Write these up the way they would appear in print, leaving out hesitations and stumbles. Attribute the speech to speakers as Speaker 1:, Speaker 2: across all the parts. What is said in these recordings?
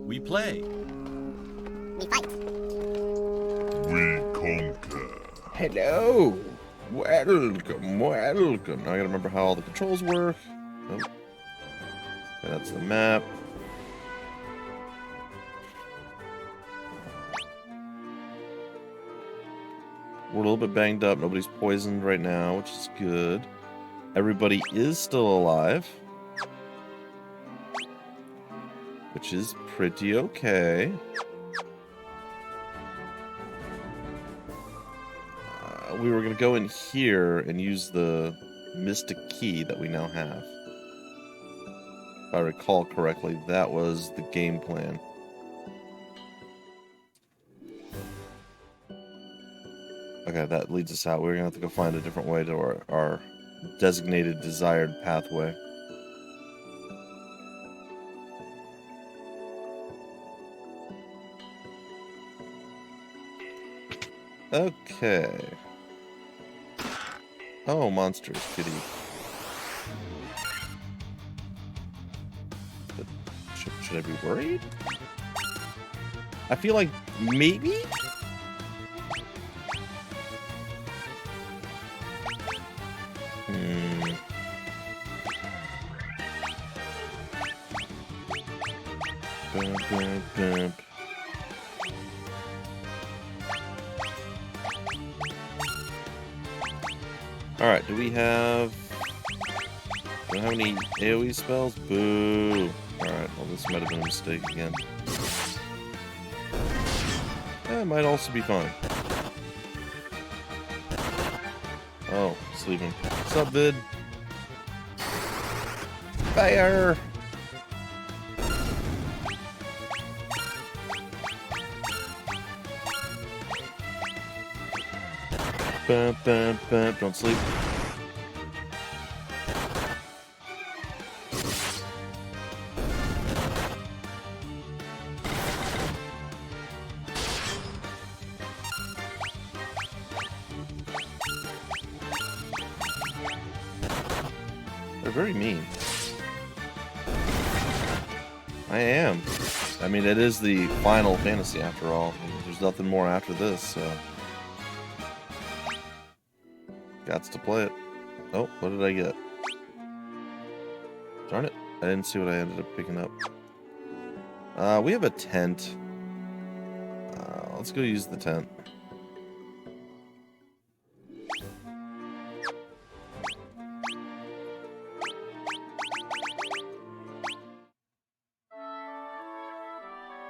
Speaker 1: We play.
Speaker 2: We fight.
Speaker 3: We conquer.
Speaker 4: Hello. Welcome, welcome. Now I gotta remember how all the controls work. Oh. Okay, that's the map. We're a little bit banged up. Nobody's poisoned right now, which is good. Everybody is still alive, which is pretty okay. We were going to go in here and use the mystic key that we now have. If I recall correctly, that was the game plan. Okay, that leads us out. We're going to have to go find a different way to our designated desired pathway. Okay. Oh, monsters, kitty. But should I be worried? I feel like maybe? Alright, do we have any AoE spells? Boo! Alright, well this might have been a mistake again. That might also be fine. Oh, sleeping. What's up, vid? Fire! Bam, bam, bam. Don't sleep. They're very mean. I am. I mean, it is the Final Fantasy after all. There's nothing more after this, so... Gots to play it. Oh, what did I get? Darn it. I didn't see what I ended up picking up. We have a tent. Let's go use the tent.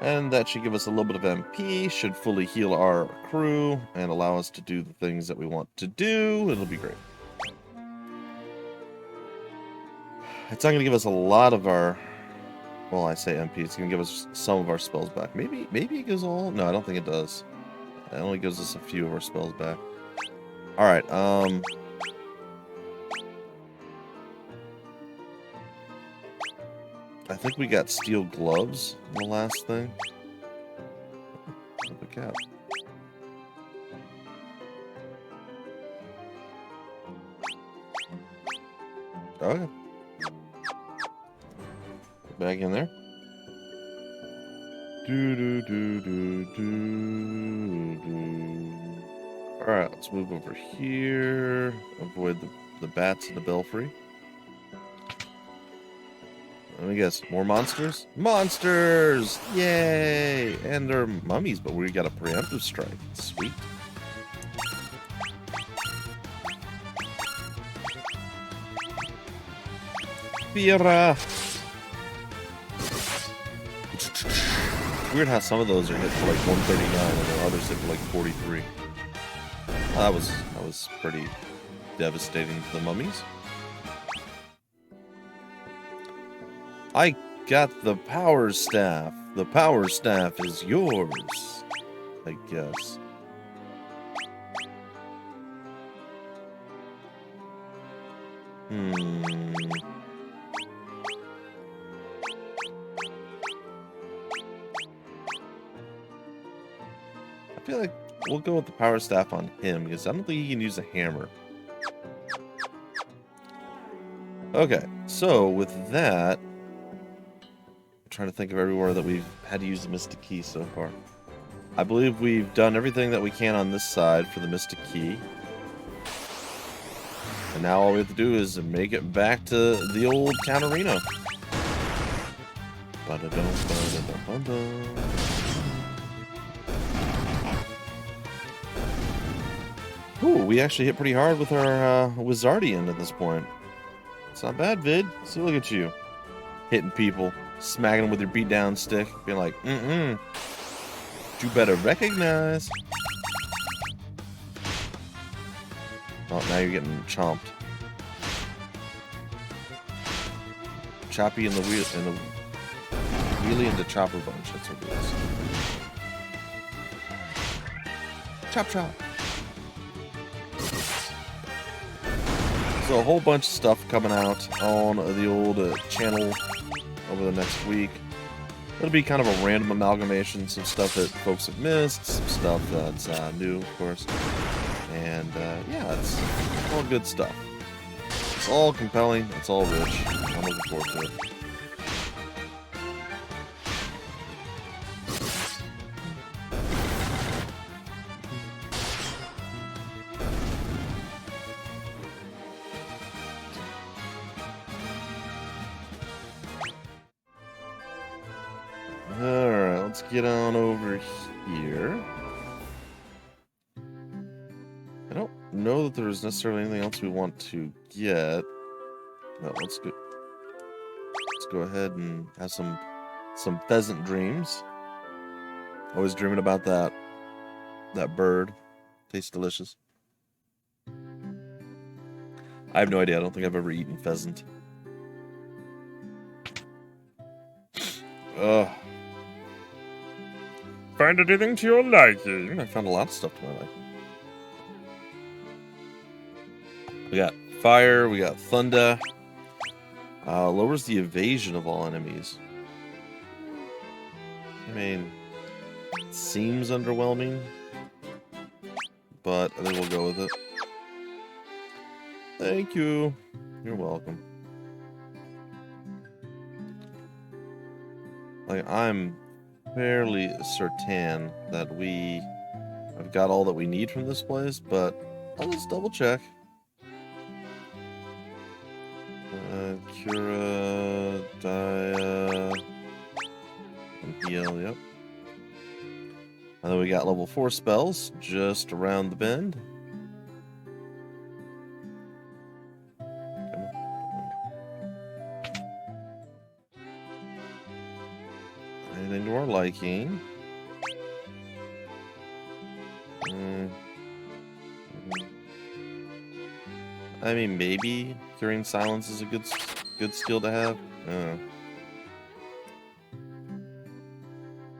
Speaker 4: And that should give us a little bit of MP, should fully heal our crew, and allow us to do the things that we want to do. It'll be great. It's not going to give us a lot of our... Well, I say MP, it's going to give us some of our spells back. Maybe it gives all... No, I don't think it does. It only gives us a few of our spells back. Alright, I think we got steel gloves in the last thing. The cap. Okay. Back in there. Alright, let's move over here. Avoid the bats in the belfry. Let me guess, more monsters? Monsters! Yay! And they're mummies, but we got a preemptive strike. Sweet. Fiera! Weird how some of those are hit for like 139 and the others hit for like 43. That was pretty devastating to the mummies. I got the power staff. The power staff is yours, I guess. I feel like we'll go with the power staff on him because I don't think he can use a hammer. Okay, so with that, trying to think of everywhere that we've had to use the Mystic Key so far. I believe we've done everything that we can on this side for the Mystic Key. And now all we have to do is make it back to the old town arena. Ooh, we actually hit pretty hard with our Wizardian at this point. It's not bad, Vid. See, look at you. Hitting people, smacking them with your beatdown stick, being like, you better recognize. Oh, now you're getting chomped. Choppy in the wheel, and the wheelie into chopper bunch. That's what it is. Chop chop. So a whole bunch of stuff coming out on the old channel over the next week. It'll be kind of a random amalgamation, some stuff that folks have missed, some stuff that's new, of course. And yeah, it's all good stuff. It's all compelling. It's all rich. I'm looking forward to it. Alright, let's get on over here. I don't know that there's necessarily anything else we want to get. No, let's go ahead and have some pheasant dreams. Always dreaming about that bird. Tastes delicious. I have no idea. I don't think I've ever eaten pheasant. Ugh. Find anything to your liking? I found a lot of stuff to my liking. We got fire, we got thunder. Lowers the evasion of all enemies. I mean, it seems underwhelming, but I think we'll go with it. Thank you. You're welcome. Like, I'm fairly certain that we have got all that we need from this place, but I'll just double check. Cura, Dia, and heal, yep. And then we got level 4 spells just around the bend. Come on. Anything to our liking. I mean, maybe Curing Silence is a good skill to have.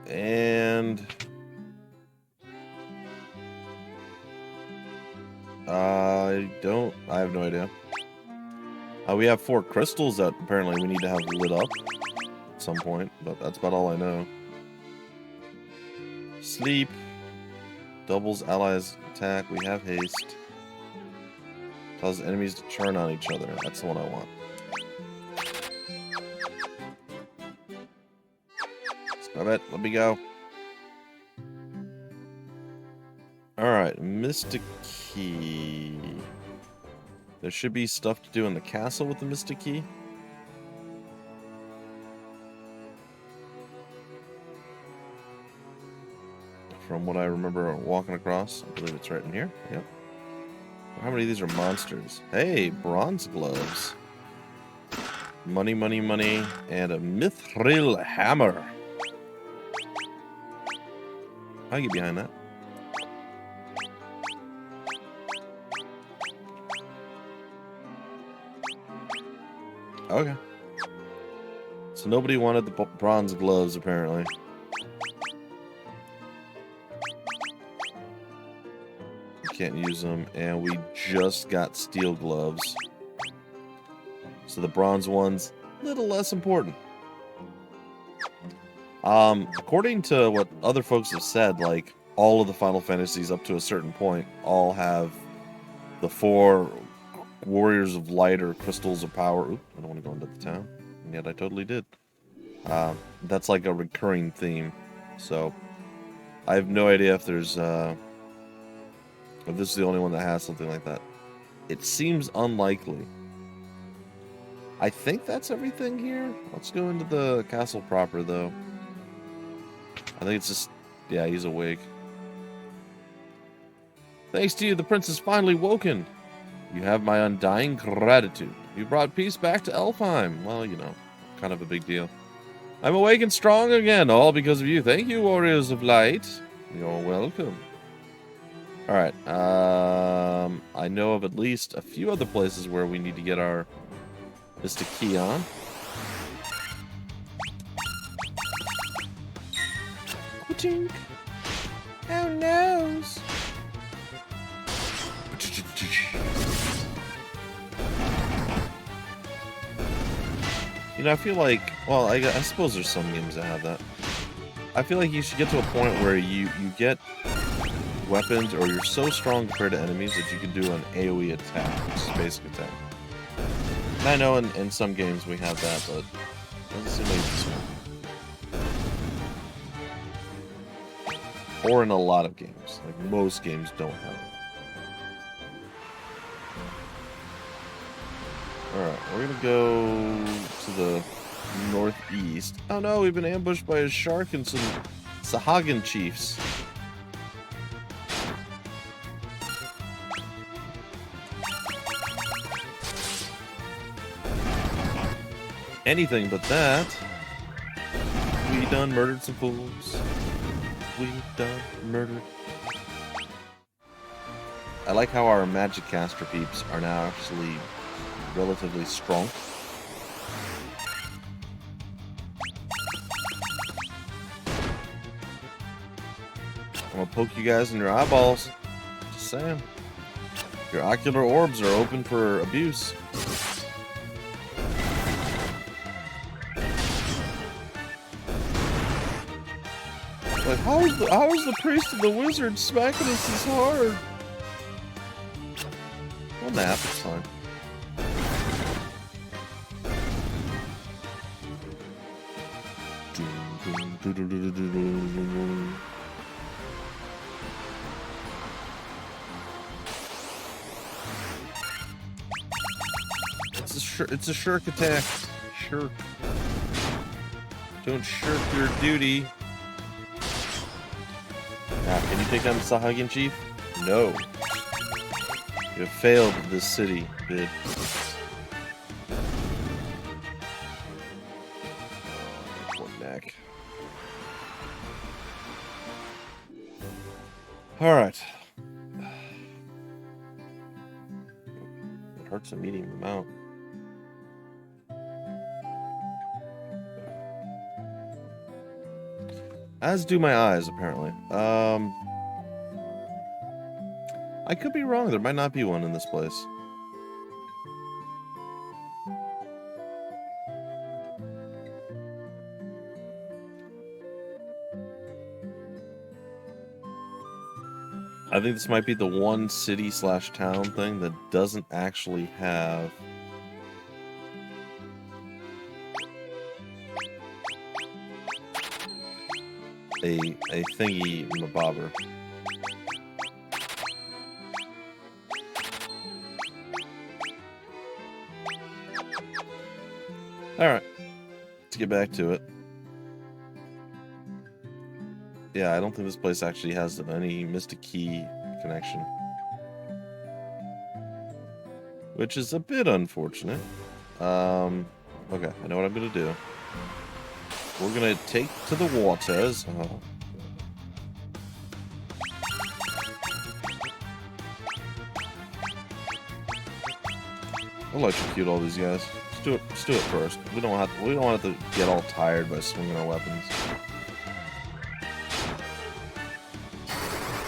Speaker 4: And I have no idea. We have 4 crystals that apparently we need to have lit up at some point, but that's about all I know. Sleep. Doubles allies attack. We have haste. Causes enemies to turn on each other. That's the one I want. Scrub it. Let me go. Alright, Mystic Key. There should be stuff to do in the castle with the Mystic Key. From what I remember walking across. I believe it's right in here. Yep. How many of these are monsters? Hey, bronze gloves. Money, money, money. And a mithril hammer. I'll get behind that. Okay. So nobody wanted the bronze gloves, apparently. Can't use them, and we just got steel gloves. So the bronze one's a little less important. According to what other folks have said, like, all of the Final Fantasies up to a certain point all have the 4 Warriors of Light or Crystals of Power. Oop, I don't want to go into the town. And yet I totally did. That's like a recurring theme. So I have no idea if there's if this is the only one that has something like that. It seems unlikely. I think that's everything here. Let's go into the castle proper, though. I think it's just... yeah, he's awake. Thanks to you, the prince is finally woken. You have my undying gratitude. You brought peace back to Elfheim. Well, you know, kind of a big deal. I'm awake and strong again, all because of you. Thank you, warriors of light. You're welcome. Alright, I know of at least a few other places where we need to get our Mystic Key on. Ka-chink. Oh, noes. You know, I feel like, well, I suppose there's some games that have that. I feel like you should get to a point where you get weapons, or you're so strong compared to enemies that you can do an AoE attack, which is basic attack. And I know in some games we have that, but it doesn't seem like this one. Or in a lot of games. Like, most games don't have it. Alright, we're gonna go to the northeast. Oh no, we've been ambushed by a shark and some Sahagin chiefs. Anything but that. We done murdered some fools. We done murdered. I like how our magic caster peeps are now actually relatively strong. I'm gonna poke you guys in your eyeballs. Just saying. Your ocular orbs are open for abuse. Like, how is the priest and the wizard smacking us this hard? We'll nap, it's fine. It's a shirk attack. Shirk. Don't shirk your duty. Now, can you take on the Sahagin chief? No. You have failed this city, bid. Poor neck. Alright. It hurts a medium amount. As do my eyes, apparently. I could be wrong. There might not be one in this place. I think this might be the one city/town thing that doesn't actually have a thingy mabobber. Alright, let's get back to it. Yeah, I don't think this place actually has any Mystic Key connection. Which is a bit unfortunate. Okay, I know what I'm gonna do. We're gonna take to the waters. Electrocute all these guys. Let's do it first. We don't want to get all tired by swinging our weapons.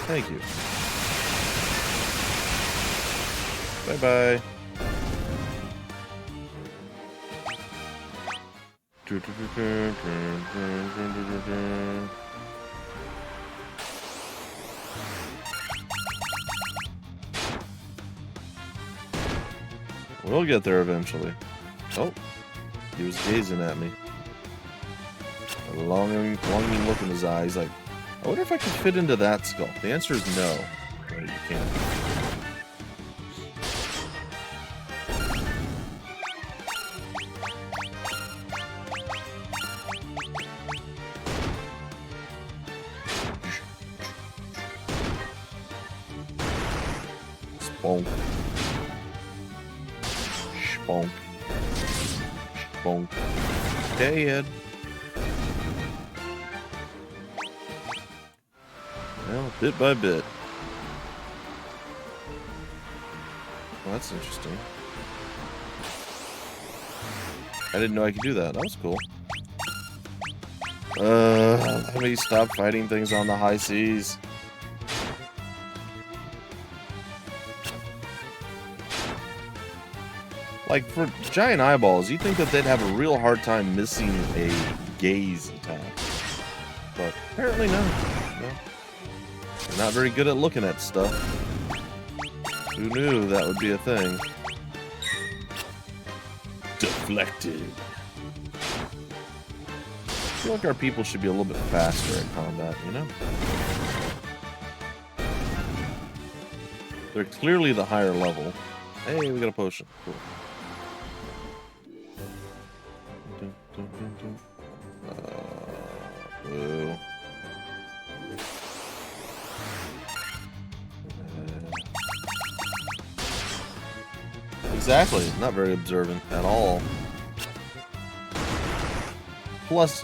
Speaker 4: Thank you. Bye bye. We'll get there eventually. Oh, he was gazing at me. A longing look in his eye. He's like, I wonder if I can fit into that skull. The answer is no. No, you can't. Bonk. Bonk. Bonk. Dead. Well, bit by bit. Well, that's interesting. I didn't know I could do that. That was cool. Let me stop fighting things on the high seas. Like, for giant eyeballs, you'd think that they'd have a real hard time missing a gaze attack. But apparently no. They're not very good at looking at stuff. Who knew that would be a thing? Deflected. I feel like our people should be a little bit faster at combat, you know? They're clearly the higher level. Hey, we got a potion. Cool. Boo. Exactly, not very observant at all. Plus,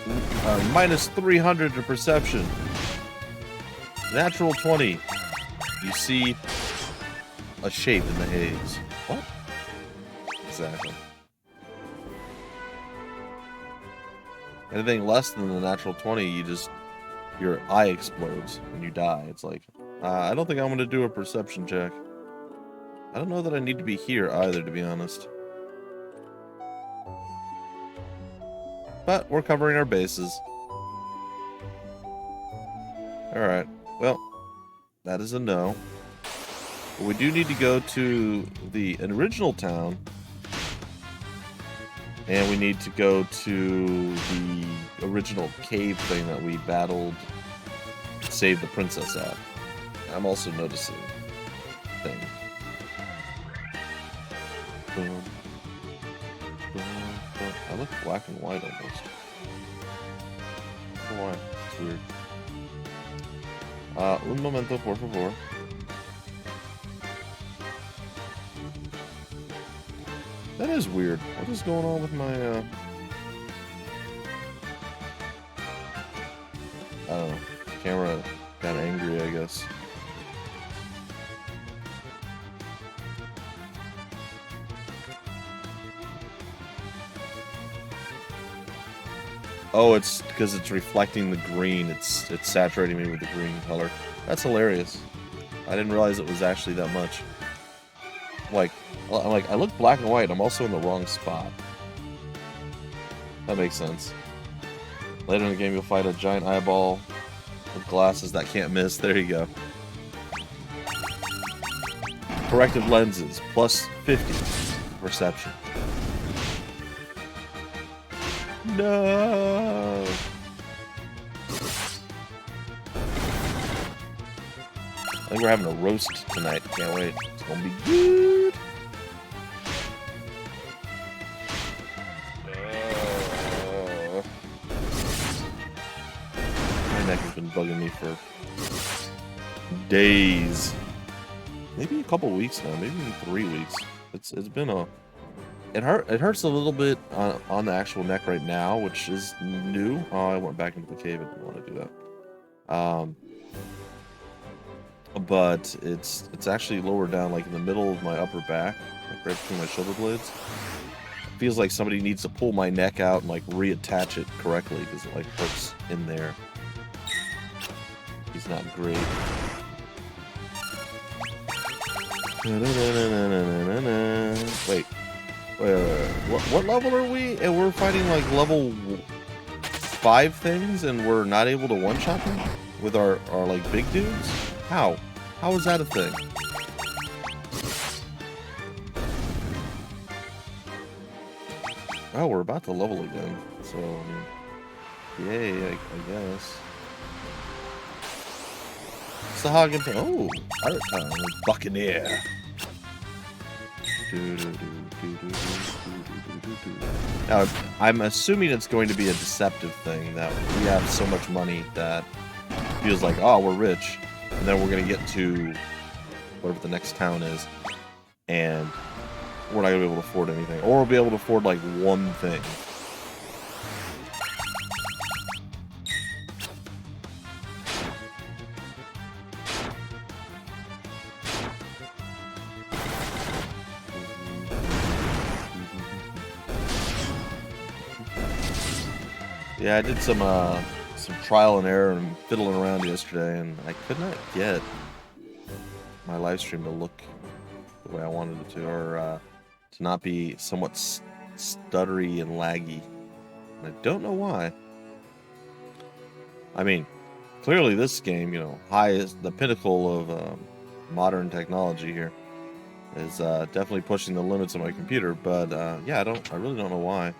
Speaker 4: minus 300 to perception. Natural 20. You see a shape in the haze. What? Exactly. Anything less than the natural 20, your eye explodes when you die. It's like, I don't think I'm going to do a perception check. I don't know that I need to be here either, to be honest. But we're covering our bases. Alright, well, that is a no. But we do need to go to the original town. And we need to go to the original cave thing that we battled, saved the princess at. I'm also noticing a thing. I look black and white almost. Why? It's weird. Un momento, por favor. That is weird. What is going on with my, I don't know. Camera got angry, I guess. Oh, it's because it's reflecting the green. It's saturating me with the green color. That's hilarious. I didn't realize it was actually that much. I look black and white. I'm also in the wrong spot. That makes sense. Later in the game, you'll fight a giant eyeball with glasses that can't miss. There you go. Corrective lenses, plus 50 perception. No. I think we're having a roast tonight. Can't wait. It's gonna be good. My neck has been bugging me for days. Maybe a couple weeks now. Maybe even 3 weeks. It's been a. It hurts a little bit on the actual neck right now, which is new. Oh, I went back into the cave. I didn't want to do that. But it's actually lower down, like in the middle of my upper back, like right between my shoulder blades. It feels like somebody needs to pull my neck out and like reattach it correctly because it like hurts in there. He's not great. Wait. What level are we? And we're fighting like level 5 things, and we're not able to one-shot them with our like big dudes? How? How is that a thing? Oh, we're about to level again. So, I mean, Yay, I guess. It's the Hog and oh, pirate time, Buccaneer. Now, I'm assuming it's going to be a deceptive thing that we have so much money that feels like, oh, we're rich, and then we're going to get to whatever the next town is, and we're not going to be able to afford anything, or we'll be able to afford like one thing. Yeah, I did some trial and error and fiddling around yesterday, and I could not get my live stream to look the way I wanted it to, or to not be somewhat stuttery and laggy. And I don't know why. I mean, clearly this game, you know, the pinnacle of modern technology here, is definitely pushing the limits of my computer. But yeah, I really don't know why.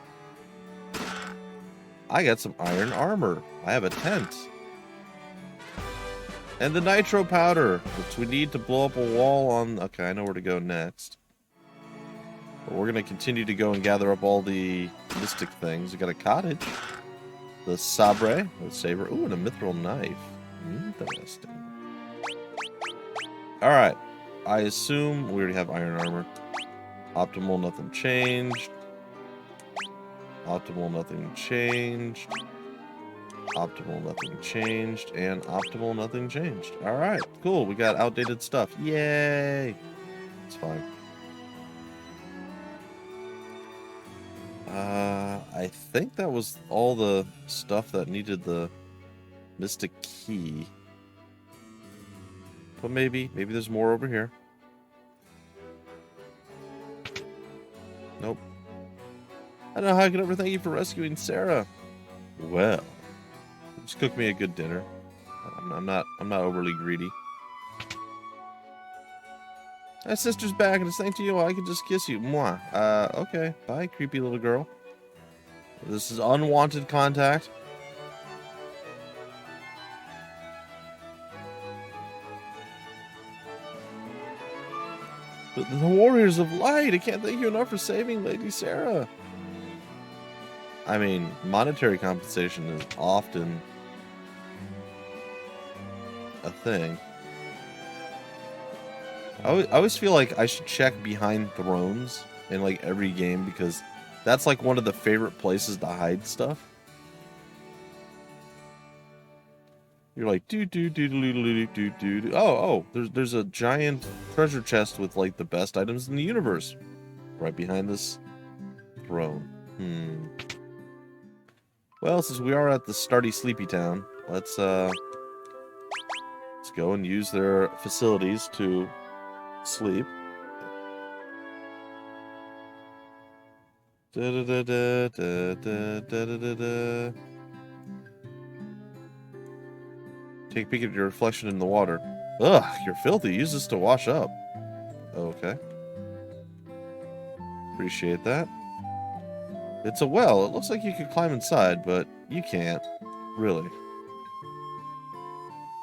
Speaker 4: I got some iron armor. I have a tent. And the nitro powder, which we need to blow up a wall on. Okay, I know where to go next. But we're going to continue to go and gather up all the mystic things. We got a cottage. The sabre, the saber. Ooh, and a mithril knife. Interesting. Alright. I assume we already have iron armor. Optimal, nothing changed. Optimal, nothing changed. Optimal, nothing changed. And optimal, nothing changed. Alright, cool. We got outdated stuff. Yay! It's fine. I think that was all the stuff that needed the mystic key. But maybe there's more over here. Nope. I don't know how I could ever thank you for rescuing Sarah. Well, just cook me a good dinner. I'm not overly greedy. My sister's back, and it's thanks to you. I can just kiss you. Mwah. Okay. Bye, creepy little girl. This is unwanted contact. But the Warriors of Light. I can't thank you enough for saving Lady Sarah. I mean, monetary compensation is often a thing. I always feel like I should check behind thrones in like every game, because that's like one of the favorite places to hide stuff. You're like oh, there's a giant treasure chest with like the best items in the universe right behind this throne. Well, since we are at the Starty Sleepy Town, let's go and use their facilities to sleep. Take a peek at your reflection in the water. Ugh, you're filthy. Use this to wash up. Okay. Appreciate that. It's a well. It looks like you could climb inside, but you can't. Really.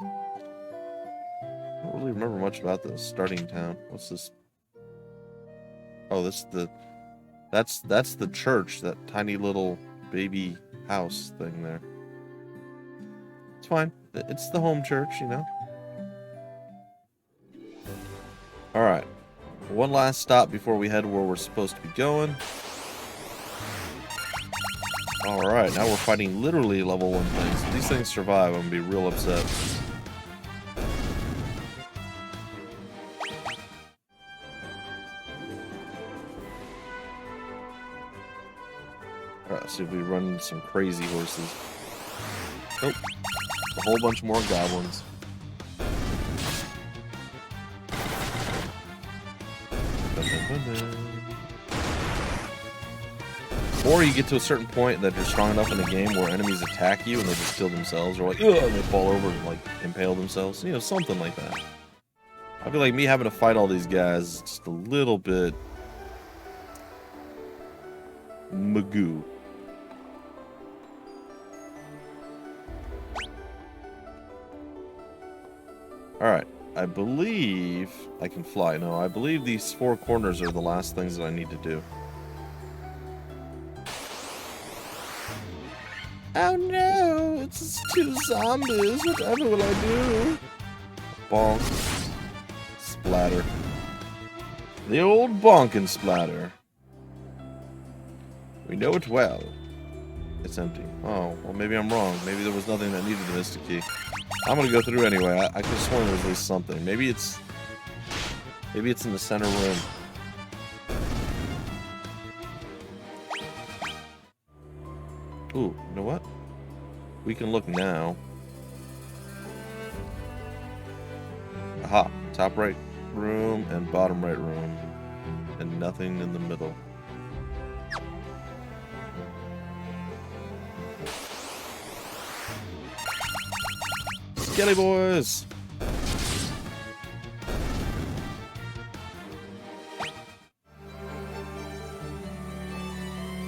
Speaker 4: I don't really remember much about this starting town. What's this? Oh, that's the church, that tiny little baby house thing there. It's fine. It's the home church, you know. Alright. One last stop before we head where we're supposed to be going. Alright, now we're fighting literally level 1 things. If these things survive, I'm going to be real upset. Alright, let's see if we run into some crazy horses. Nope. A whole bunch more goblins. Or you get to a certain point that you're strong enough in the game where enemies attack you and they just kill themselves, or like, ugh, and they fall over and like impale themselves. You know, something like that. I feel like me having to fight all these guys is just a little bit magoo. Alright. I believe I can fly. No, I believe these 4 corners are the last things that I need to do. Oh no! It's 2 zombies! Whatever will I do? Bonk. Splatter. The old bonk and splatter. We know it well. It's empty. Oh, well maybe I'm wrong. Maybe there was nothing that needed the Mystic Key. I'm gonna go through anyway. I could have sworn there was at least something. Maybe it's in the center room. Ooh, you know what? We can look now. Aha! Top right room and bottom right room. And nothing in the middle. Skelly boys!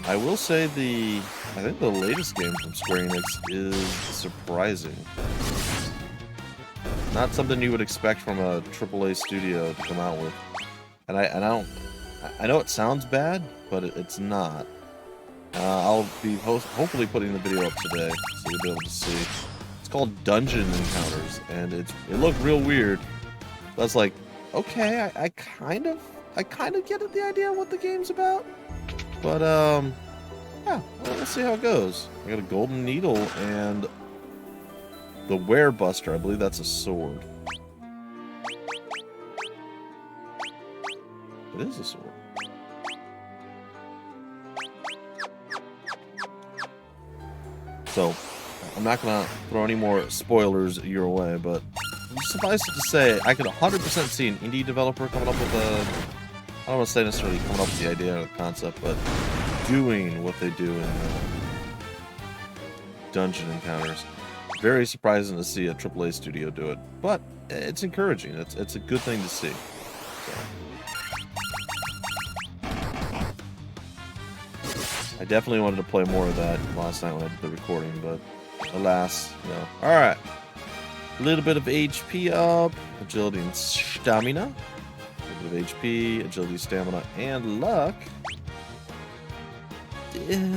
Speaker 4: I will say I think the latest game from Square Enix is surprising. Not something you would expect from a AAA studio to come out with. And I know it sounds bad, but it's not. I'll be hopefully putting the video up today, so you'll be able to see. It's called Dungeon Encounters, and it looked real weird. That's like, okay, I kind of get the idea of what the game's about. But yeah, we'll see how it goes. I got a golden needle and the Werebuster. I believe that's a sword. It is a sword. So, I'm not gonna throw any more spoilers your way, but suffice it to say, I could 100% see an indie developer coming up with I don't want to say necessarily coming up with the idea or the concept, but doing what they do in Dungeon Encounters. Very surprising to see a AAA studio do it, but it's encouraging. It's a good thing to see. So. I definitely wanted to play more of that last night when I did the recording, but alas, no. Alright. A little bit of HP up, agility and stamina. A little bit of HP, agility, stamina, and luck.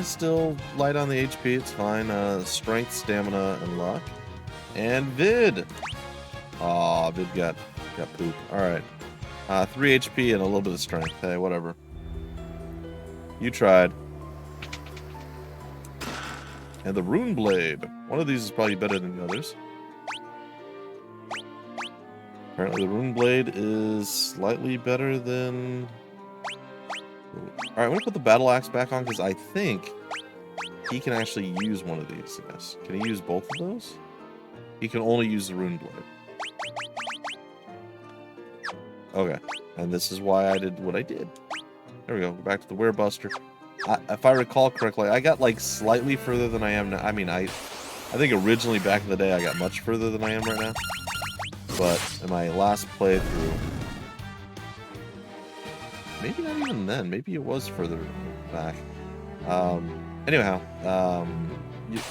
Speaker 4: Still light on the HP, it's fine. Strength, stamina, and luck. And Vid! Aw, Vid got poop. Alright. 3 HP and a little bit of strength. Hey, whatever. You tried. And the Rune Blade. One of these is probably better than the others. Apparently the Rune Blade is slightly better than... Alright, I'm going to put the Battle Axe back on because I think he can actually use one of these. Yes. Can he use both of those? He can only use the Rune Blade. Okay. And this is why I did what I did. There we go. Go back to the Werebuster. If I recall correctly, I got like slightly further than I am now. I mean, I think originally back in the day I got much further than I am right now. But in my last playthrough, maybe not even then. Maybe it was further back. Anyhow,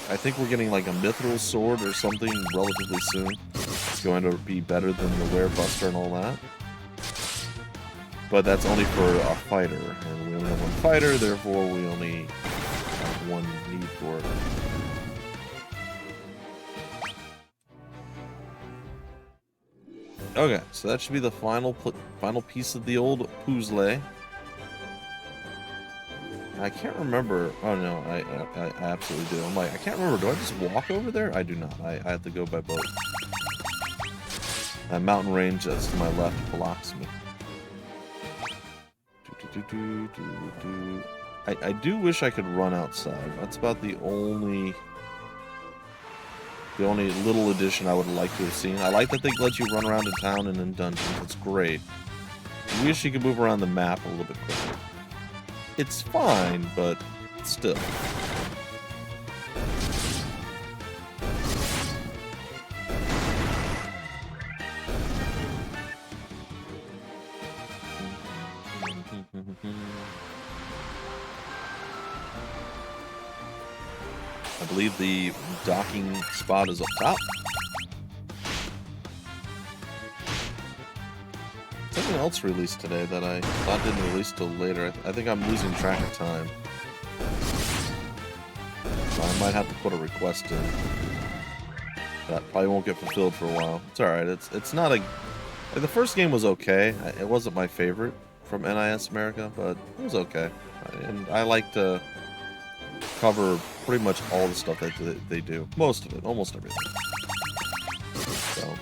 Speaker 4: I think we're getting like a mithril sword or something relatively soon. It's going to be better than the Werebuster and all that. But that's only for a fighter, and we only have one fighter, therefore we only have one need for it. Okay, so that should be the final piece of the old puzzle. I can't remember. Oh no, I absolutely do. I'm like, I can't remember. Do I just walk over there? I do not. I have to go by boat. That mountain range that's to my left blocks me. I do wish I could run outside. That's about the only little addition I would like to have seen. I like that they let you run around in town and in dungeons. It's great. I wish you could move around the map a little bit quicker. It's fine, but still. I believe the docking spot is up top. something else released today that I thought didn't release till later. I think I'm losing track of time. So I might have to put a request in. That probably won't get fulfilled for a while. It's alright. It's not a... Like, the first game was okay. It wasn't my favorite from NIS America, but it was okay. And I like to cover pretty much all the stuff that they do. Most of it. Almost everything. So...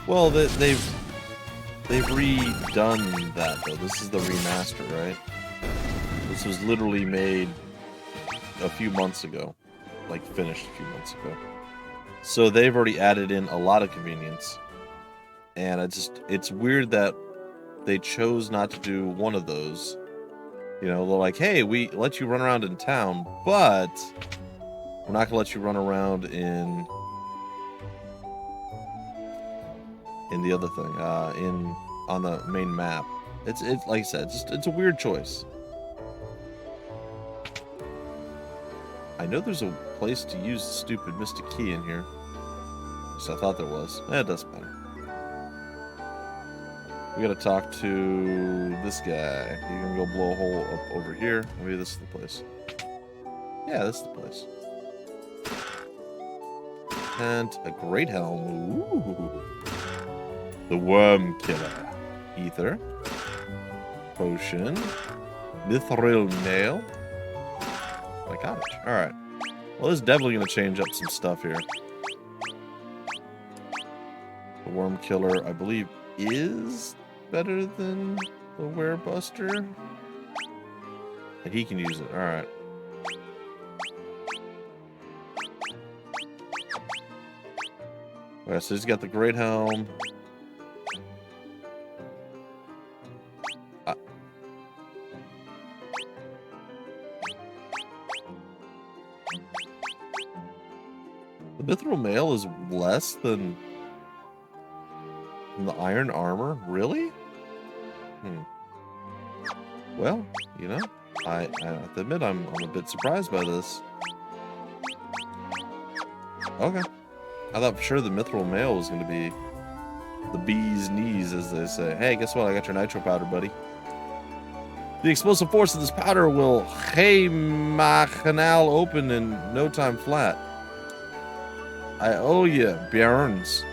Speaker 4: Well, they've redone that, though. This is the remaster, right? This was literally made a few months ago. Like, finished a few months ago. So they've already added in a lot of convenience. And it's weird that they chose not to do one of those. You know, they're like, hey, we let you run around in town, but we're not going to let you run around in the other thing, on the main map. It's like I said, it's a weird choice. I know there's a place to use the stupid Mystic Key in here. So I thought there was. It doesn't matter. We gotta talk to this guy. You can go blow a hole up over here. Maybe this is the place. Yeah, this is the place. And a great helm. Ooh. The Worm Killer. Ether. Potion. Mithril Nail. I got it. Alright. Well, this is definitely going to change up some stuff here. The Worm Killer, I believe, is better than the Werebuster. And he can use it. Alright. Alright, so he's got the Great Helm. The Mithril Mail is less than the Iron Armor? Really? Well, you know, I have to admit I'm a bit surprised by this. Okay. I thought for sure the Mithril Mail was going to be the bee's knees, as they say. Hey, guess what? I got your nitro powder, buddy. The explosive force of this powder will my canal open in no time flat. I owe you, Bjorns.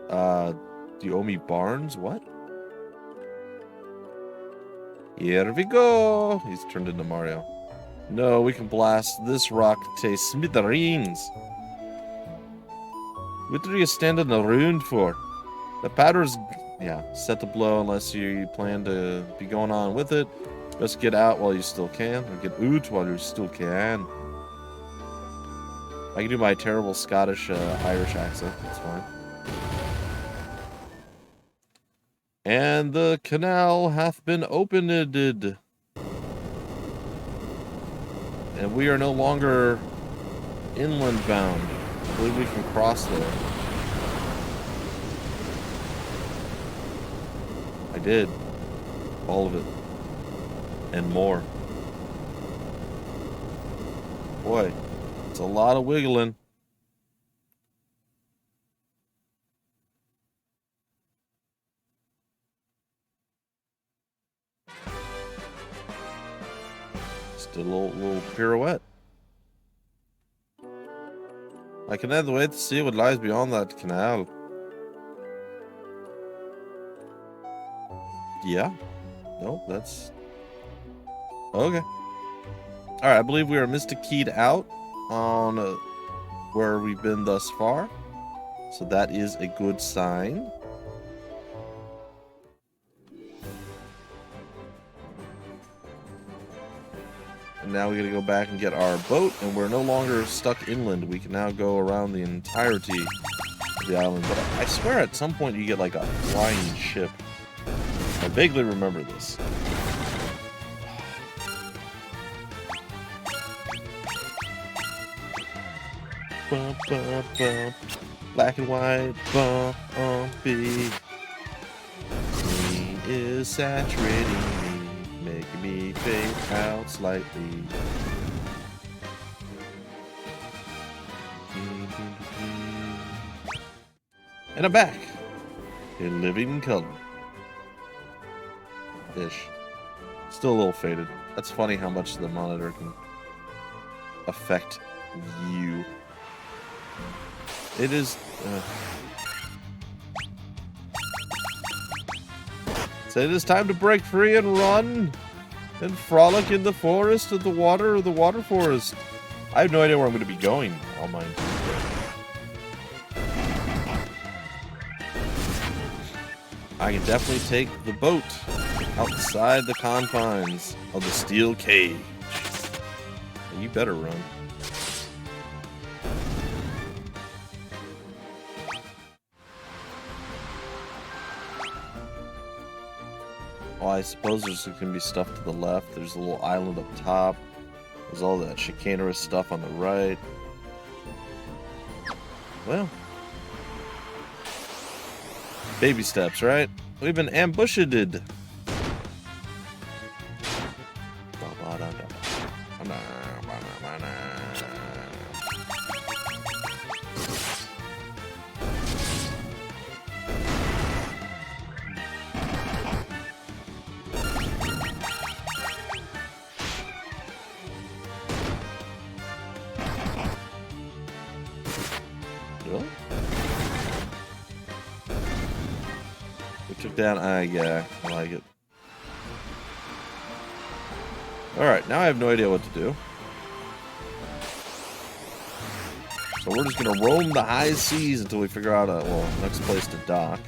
Speaker 4: Do you owe me Barnes? What? Here we go. He's turned into Mario. No, we can blast this rock to smithereens. What are you standing around for? The powder's, set to blow unless you plan to be going on with it. Just get out while you still can, or get out while you still can. I can do my terrible Scottish, Irish accent. That's fine. And the canal hath been opened. And we are no longer inland bound. I believe we can cross there. I did. All of it. And more. Boy, it's a lot of wiggling. Just a little pirouette. I can never wait to see what lies beyond that canal. Yeah. No, that's... Okay. Alright, I believe we are Mystic Keyed out on where we've been thus far. So that is a good sign. And now we gotta go back and get our boat, and we're no longer stuck inland. We can now go around the entirety of the island. But I swear at some point you get like a flying ship. I vaguely remember this. Bum, bum, bum. Black and white, bumpy. Green is saturating me, making me fade out slightly. And I'm back. In living color. Ish. Still a little faded. That's funny how much the monitor can affect you. It is... So it is time to break free and run and frolic in the forest of the water or the water forest. I have no idea where I'm going to be going. All mine. I can definitely take the boat outside the confines of the steel cage. You better run. Oh, I suppose there's going to be stuff to the left. There's a little island up top. There's all that chicanerous stuff on the right. Well, baby steps, right? We've been ambushed. Really? We took down yeah, I like it. Alright, now I have no idea what to do. So we're just gonna roam the high seas until we figure out next place to dock.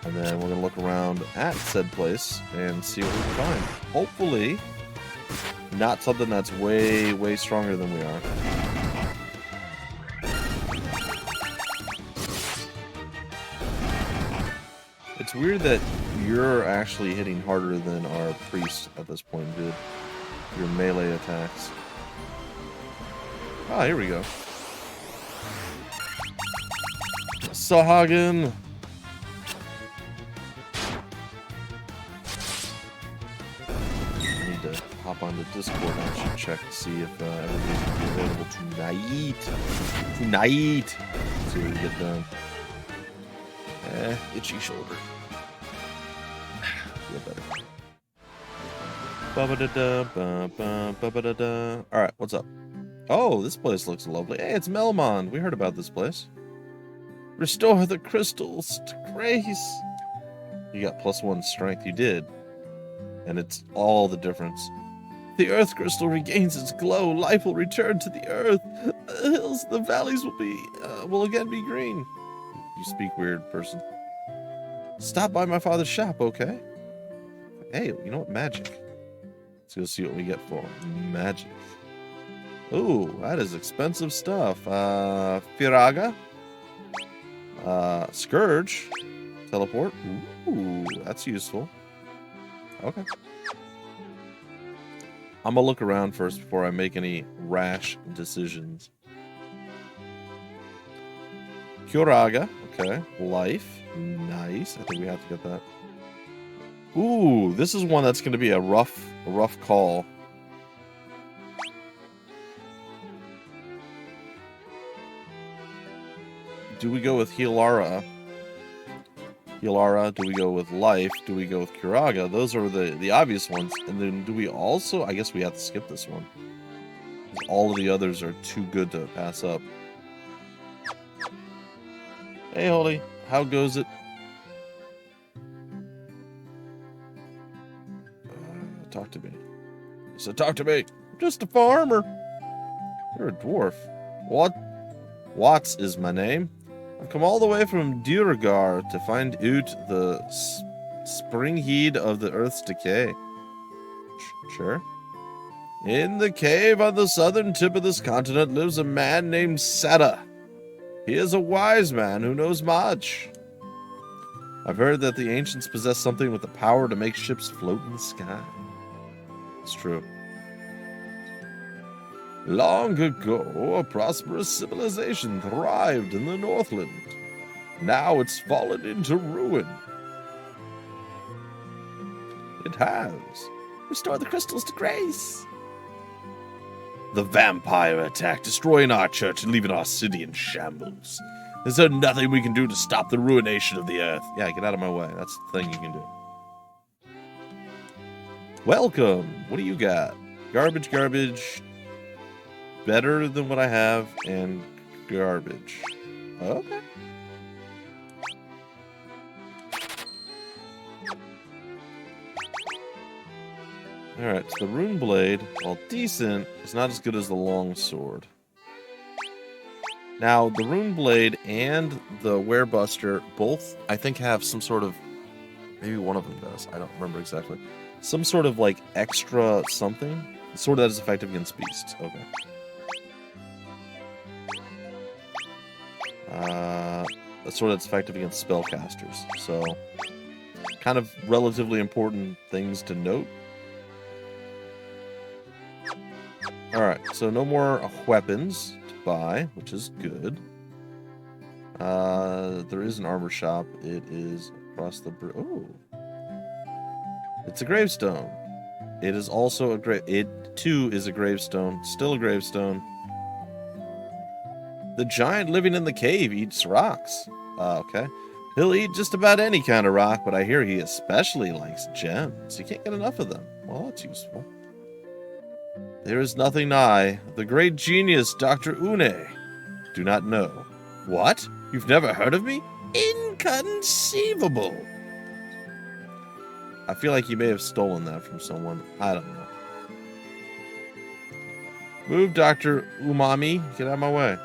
Speaker 4: And then we're gonna look around at said place and see what we can find. Hopefully, not something that's way, way stronger than we are. It's weird that you're actually hitting harder than our priest at this point did. Your melee attacks. Ah, here we go. Sahagin! I need to hop on the Discord and actually check to see if everybody's going to be available tonight. Tonight! Let's see what we get done. Itchy shoulder. Feel better. Alright, what's up? Oh, this place looks lovely. Hey, it's Melmond. We heard about this place. Restore the crystals to grace. You got +1 strength. You did. And it's all the difference. The earth crystal regains its glow. Life will return to the earth. The hills, the valleys will again be green. You speak weird, person. Stop by my father's shop, okay? Hey, you know what? Magic. Let's go see what we get for magic. Ooh, that is expensive stuff. Firaga. Scourge. Teleport. Ooh, that's useful. Okay. I'm gonna look around first before I make any rash decisions. Kyoraga. Okay. Life. Nice. I think we have to get that. Ooh, this is one that's going to be a rough call. Do we go with Healara? Do we go with Life? Do we go with Kuraga? Those are the obvious ones. And then do we also... I guess we have to skip this one. All of the others are too good to pass up. Hey, Holly. How goes it? Talk to me. So talk to me. I'm just a farmer. You're a dwarf. What? Watts is my name. I've come all the way from Duragar to find out the spring heed of the Earth's decay. Sure. In the cave on the southern tip of this continent lives a man named Seta. He is a wise man who knows much. I've heard that the ancients possess something with the power to make ships float in the sky. It's true. Long ago, a prosperous civilization thrived in the Northland. Now it's fallen into ruin. It has. Restore the crystals to grace. The vampire attack, destroying our church and leaving our city in shambles. Is there nothing we can do to stop the ruination of the earth? Yeah, get out of my way. That's the thing you can do. Welcome. What do you got? Garbage, garbage. Better than what I have, and garbage. Okay. Alright, so the Rune Blade, while decent, is not as good as the long sword. Now, the Rune Blade and the Werebuster both, I think, have some sort of... Maybe one of them does. I don't remember exactly. Some sort of, like, extra something. The sword that is effective against beasts. Okay. A sword that's effective against spellcasters. So, kind of relatively important things to note. Alright, so no more weapons to buy, which is good. There is an armor shop. It is across the bridge. Oh. It's a gravestone. It is also a grave. It, too, is a gravestone. Still a gravestone. The giant living in the cave eats rocks. Okay. He'll eat just about any kind of rock, but I hear he especially likes gems. You can't get enough of them. Well, that's useful. There is nothing nigh. The great genius, Dr. Une. Do not know. What? You've never heard of me? Inconceivable. I feel like you may have stolen that from someone. I don't know. Move, Dr. Umami. Get out of my way.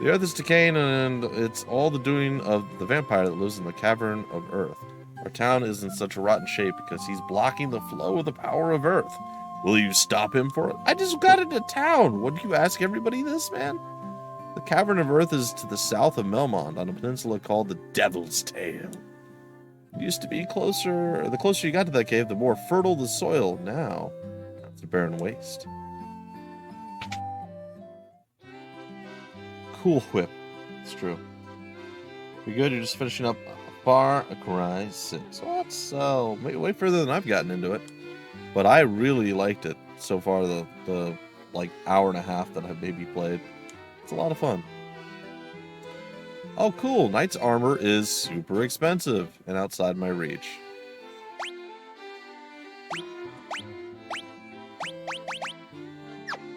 Speaker 4: The earth is decaying, and it's all the doing of the vampire that lives in the cavern of earth. Our town is in such a rotten shape because he's blocking the flow of the power of earth. Will you stop him for it? I just got into town. Wouldn't you ask everybody this, man? The cavern of earth is to the south of Melmond on a peninsula called the Devil's Tail. It used to be closer. The closer you got to that cave, the more fertile the soil. Now, it's a barren waste. Cool whip. It's true. We good? You're just finishing up Far Cry 6. Oh, it's way further than I've gotten into it. But I really liked it so far, the like hour and a half that I've maybe played. It's a lot of fun. Oh, cool. Knight's armor is super expensive and outside my reach.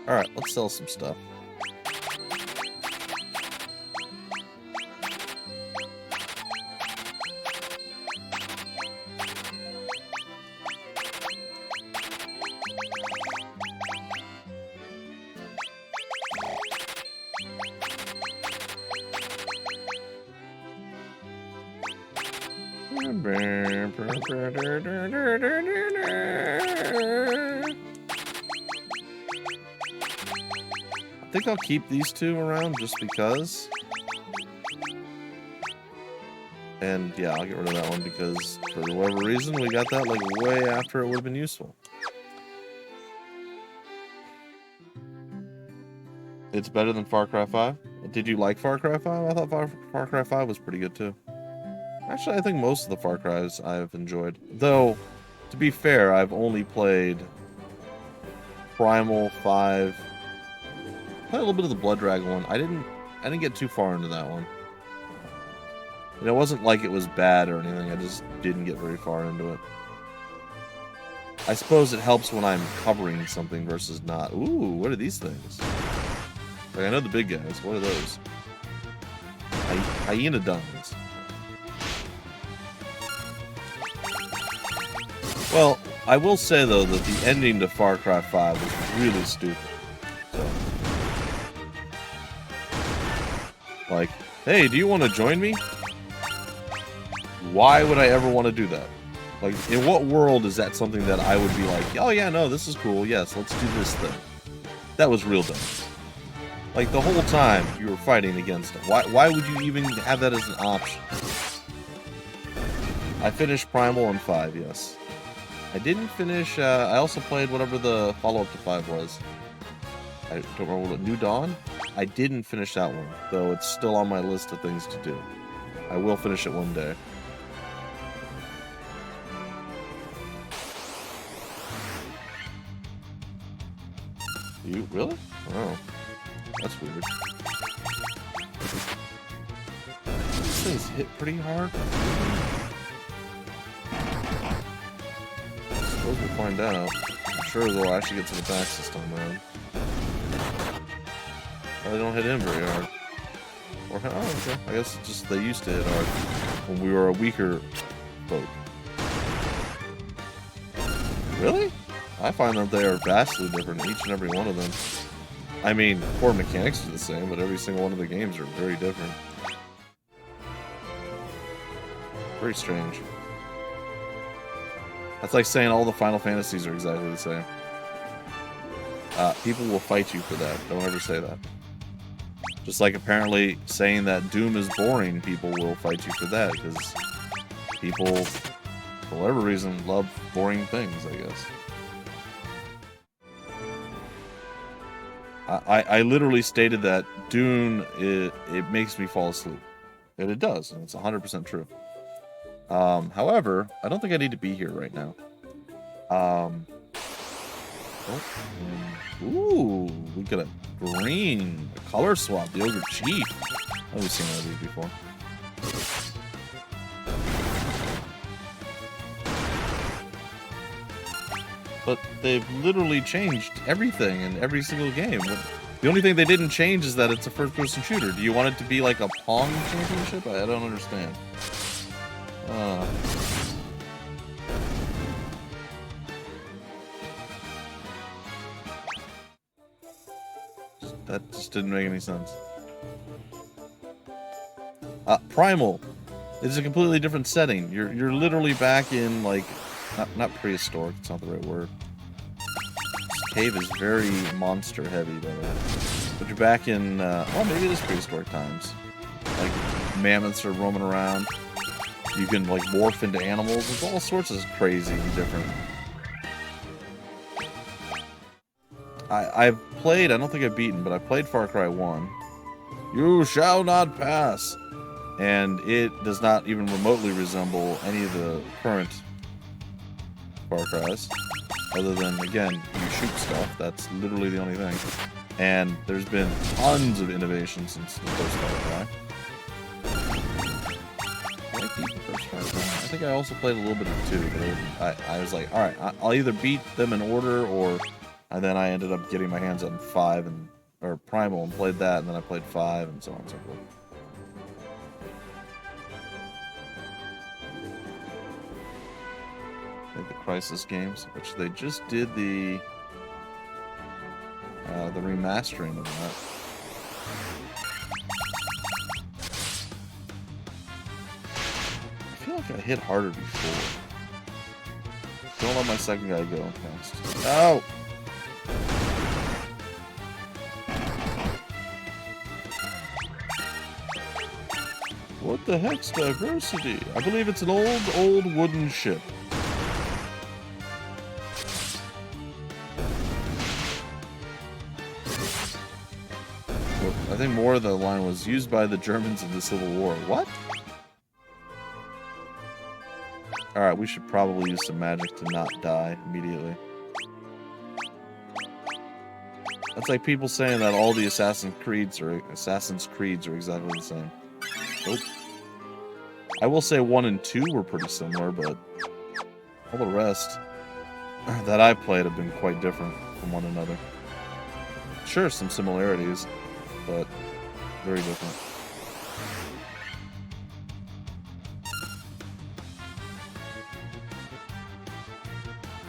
Speaker 4: Alright, let's sell some stuff. I think I'll keep these two around just because. And yeah, I'll get rid of that one because for whatever reason we got that like way after it would have been useful. It's better than Far Cry 5. Did you like Far Cry 5? I thought Far Cry 5 was pretty good too. Actually, I think most of the Far Cries I've enjoyed. Though, to be fair, I've only played Primal 5. Played a little bit of the Blood Dragon one. I didn't get too far into that one. And it wasn't like it was bad or anything. I just didn't get very far into it. I suppose it helps when I'm covering something versus not. Ooh, what are these things? Like, I know the big guys. What are those? Hyenodons. Well, I will say, though, that the ending to Far Cry 5 was really stupid. So. Like, hey, do you want to join me? Why would I ever want to do that? Like, in what world is that something that I would be like, oh yeah, no, this is cool, yes, let's do this thing. That was real dumb. Like, the whole time you were fighting against it. Why would you even have that as an option? I finished Primal on 5, yes. I didn't finish, I also played whatever the follow-up to 5 was. I don't remember what, New Dawn? I didn't finish that one, though it's still on my list of things to do. I will finish it one day. You really? Oh, that's weird. These things hit pretty hard. I suppose we'll find out. I'm sure they'll actually get to the back this time around. Oh, they don't hit him very hard. Or, oh, okay. I guess it's just they used to hit hard when we were a weaker boat. Really? I find that they are vastly different, each and every one of them. I mean, core mechanics are the same, but every single one of the games are very different. Very strange. That's like saying all the Final Fantasies are exactly the same. People will fight you for that. Don't ever say that. Just like apparently saying that Doom is boring, people will fight you for that, because people, for whatever reason, love boring things, I guess. I literally stated that Dune, it makes me fall asleep. And it does, and it's 100% true. However, I don't think I need to be here right now. Ooh, we got a green, a color swap, the Ogre Chief. I've seen one of these before. But they've literally changed everything in every single game. The only thing they didn't change is that it's a first-person shooter. Do you want it to be like a Pong championship? I don't understand. That just didn't make any sense. Primal. It's a completely different setting. You're literally back in, like, not prehistoric, it's not the right word. This cave is very monster heavy, by the way. But you're back in, well, maybe it is prehistoric times. Like, mammoths are roaming around. You can, like, morph into animals. There's all sorts of crazy and different. I've played, I don't think I've beaten, but I played Far Cry 1. You shall not pass! And it does not even remotely resemble any of the current Far Cries. Other than, again, you shoot stuff. That's literally the only thing. And there's been tons of innovation since the first Far Cry. I beat the first Far Cry. I think I also played a little bit of 2, but I was like, alright, I'll either beat them in order, or... And then I ended up getting my hands on 5 or Primal and played that, and then I played 5 and so on and so forth. I think the Crysis games, which they just did the remastering of that. I feel like I hit harder before. Don't let my second guy go fast. No! What the heck's diversity? I believe it's an old wooden ship. Well, I think more of the line was used by the Germans in the Civil War. What? Alright, we should probably use some magic to not die immediately. That's like people saying that all the Assassin's Creeds are exactly the same. Nope. I will say 1 and 2 were pretty similar, but all the rest that I've played have been quite different from one another. Sure, some similarities, but very different.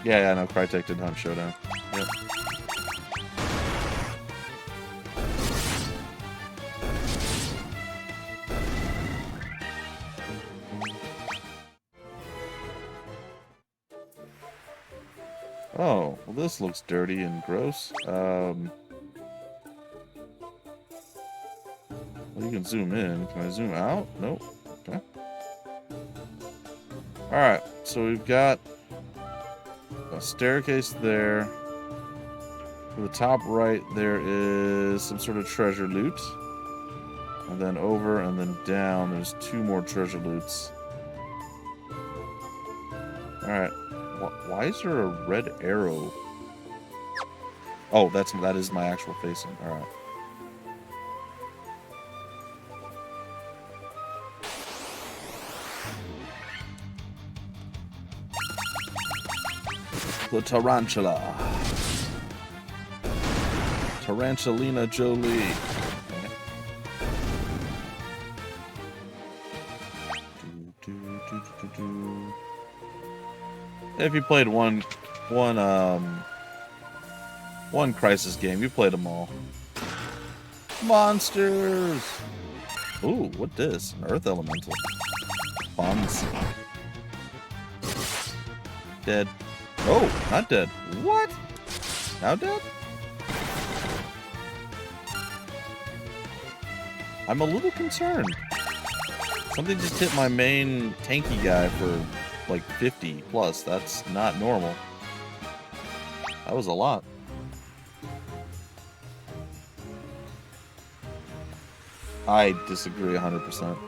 Speaker 4: Yeah, no, Crytek did Hunt Showdown. Yep. Oh, well, this looks dirty and gross. Well, you can zoom in. Can I zoom out? Nope. Okay. Alright, so we've got a staircase there. To the top right, there is some sort of treasure loot. And then over and then down, there's 2 more treasure loots. Alright. Why is there a red arrow? Oh, that is my actual facing. All right. The tarantula. Tarantelina Jolie. Okay. If you played one Crisis game, you played them all. Monsters! Ooh, what this? An Earth Elemental. Bombs. Dead. Oh, not dead. What? Now dead? I'm a little concerned. Something just hit my main tanky guy for like 50 plus. That's not normal. That was a lot. I disagree 100%.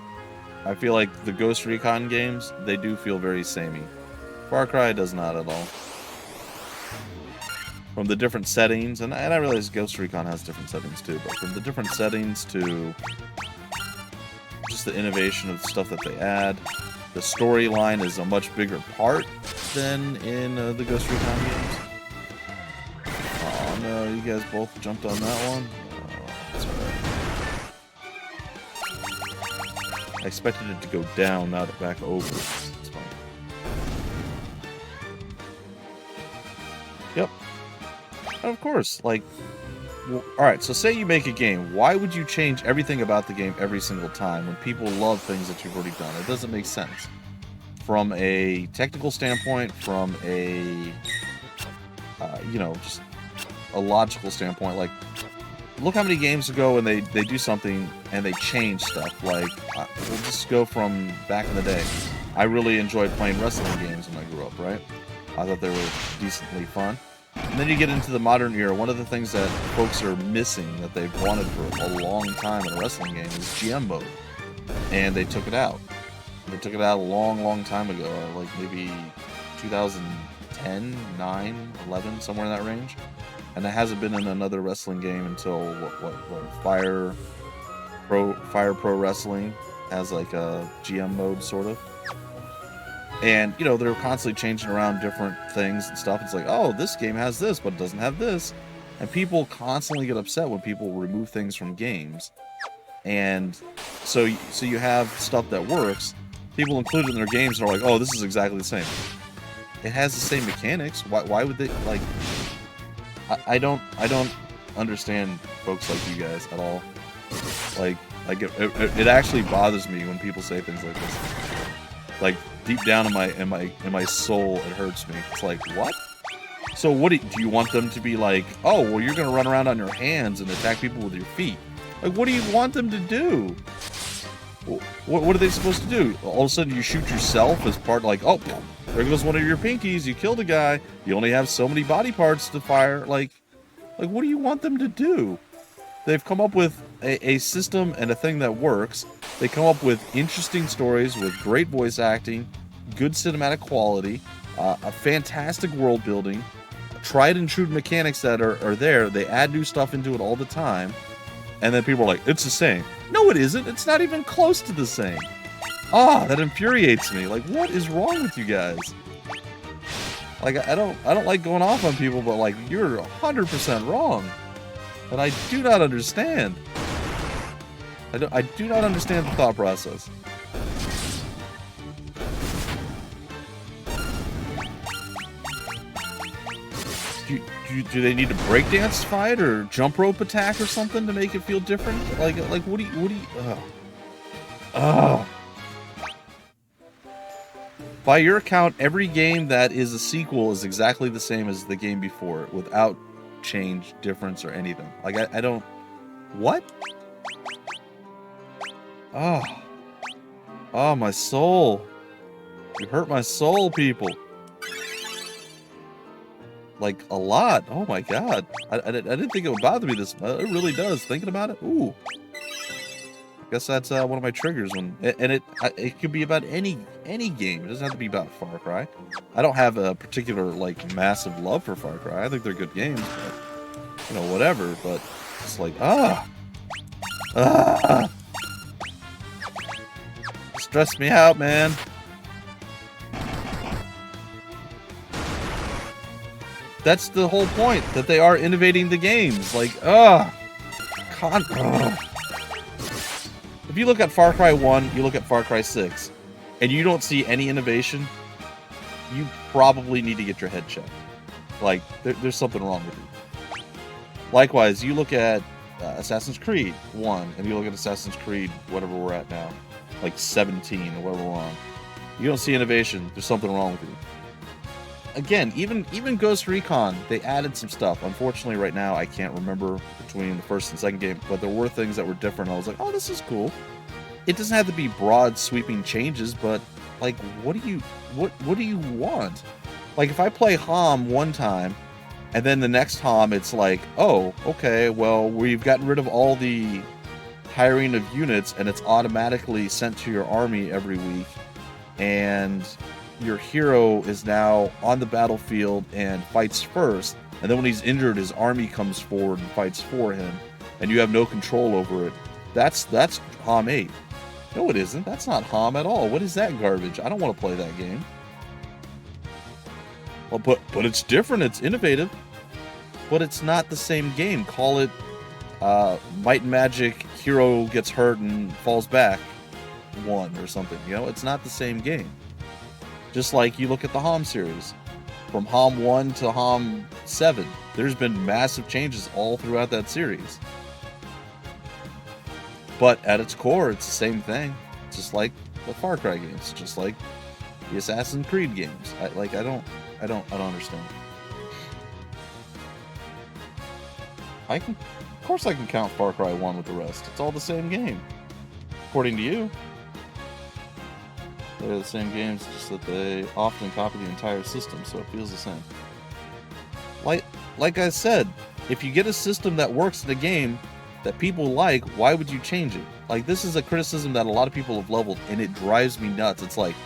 Speaker 4: I feel like the Ghost Recon games, they do feel very samey. Far Cry does not at all. From the different settings, and I realize Ghost Recon has different settings too, but from the different settings to just the innovation of stuff that they add, the storyline is a much bigger part than in the Ghost Recon games. Oh no, you guys both jumped on that one? Oh, that's alright. I expected it to go down, not back over. It's fine. Yep. And of course, like, well, alright, so say you make a game. Why would you change everything about the game every single time when people love things that you've already done? It doesn't make sense. From a technical standpoint, from a, you know, just a logical standpoint, like, look how many games ago when they do something and they change stuff. Like, we'll just go from back in the day. I really enjoyed playing wrestling games when I grew up, right? I thought they were decently fun. And then you get into the modern era. One of the things that folks are missing that they've wanted for a long time in a wrestling game is GM mode. And they took it out. They took it out a long, long time ago. Like maybe 2010, 9, 11, somewhere in that range. And it hasn't been in another wrestling game until what Fire Pro Wrestling has like a GM mode sort of. And you know, they're constantly changing around different things and stuff. It's like, oh, this game has this, but it doesn't have this. And people constantly get upset when people remove things from games. And so you have stuff that works. People include it in their games and are like, oh, this is exactly the same. It has the same mechanics. Why would they like? I don't understand folks like you guys at all. Like it actually bothers me when people say things like this. Like deep down in my soul, it hurts me. It's like, what? So what do you want them to be like? Oh, well, you're gonna run around on your hands and attack people with your feet. Like, what do you want them to do? What are they supposed to do? All of a sudden, you shoot yourself as part, like, oh, there goes one of your pinkies. You killed a guy. You only have so many body parts to fire. Like, what do you want them to do? They've come up with a system and a thing that works. They come up with interesting stories with great voice acting, good cinematic quality, a fantastic world building, tried and true mechanics that are there. They add new stuff into it all the time. And then people are like, it's the same. No, it isn't. It's not even close to the same. Ah, that infuriates me. Like, what is wrong with you guys? Like, I don't like going off on people, but like, you're 100% wrong. And I do not understand. I do not understand the thought process. Do they need to breakdance fight or jump rope attack or something to make it feel different? Like what do you? By your account, every game that is a sequel is exactly the same as the game before it, without change, difference, or anything. Like I don't. What? Oh, my soul. You hurt my soul, people. Like, a lot. Oh my god. I didn't think it would bother me this much. It really does. Thinking about it. Ooh. I guess that's one of my triggers. And it could be about any game. It doesn't have to be about Far Cry. I don't have a particular, like, massive love for Far Cry. I think they're good games, but you know, whatever, but it's like, stress me out, man. That's the whole point, that they are innovating the games. Like, If you look at Far Cry 1, you look at Far Cry 6, and you don't see any innovation, you probably need to get your head checked. Like, there's something wrong with you. Likewise, you look at Assassin's Creed 1, and you look at Assassin's Creed, whatever we're at now, like 17 or whatever we're on. You don't see innovation, there's something wrong with you. Again, even Ghost Recon, they added some stuff. Unfortunately, right now, I can't remember between the first and second game, but there were things that were different. I was like, oh, this is cool. It doesn't have to be broad, sweeping changes, but, like, what do you want? Like, if I play HOM one time, and then the next HOM, it's like, oh, okay, well, we've gotten rid of all the hiring of units, and it's automatically sent to your army every week, and your hero is now on the battlefield and fights first, and then when he's injured, his army comes forward and fights for him, and you have no control over it. That's HOM 8. No, it isn't. That's not HOM at all. What is that garbage? I don't want to play that game. Well, but it's different. It's innovative, but it's not the same game. Call it Might and Magic, hero gets hurt and falls back 1 or something. You know, it's not the same game. Just like you look at the HOM series. From HOM 1 to HOM 7, there's been massive changes all throughout that series. But at its core, it's the same thing. Just like the Far Cry games, just like the Assassin's Creed games. I don't understand. Of course I can count Far Cry 1 with the rest. It's all the same game. According to you. They're the same games, just that they often copy the entire system, so it feels the same. Like I said, if you get a system that works in a game that people like, why would you change it? Like, this is a criticism that a lot of people have leveled, and it drives me nuts. It's like,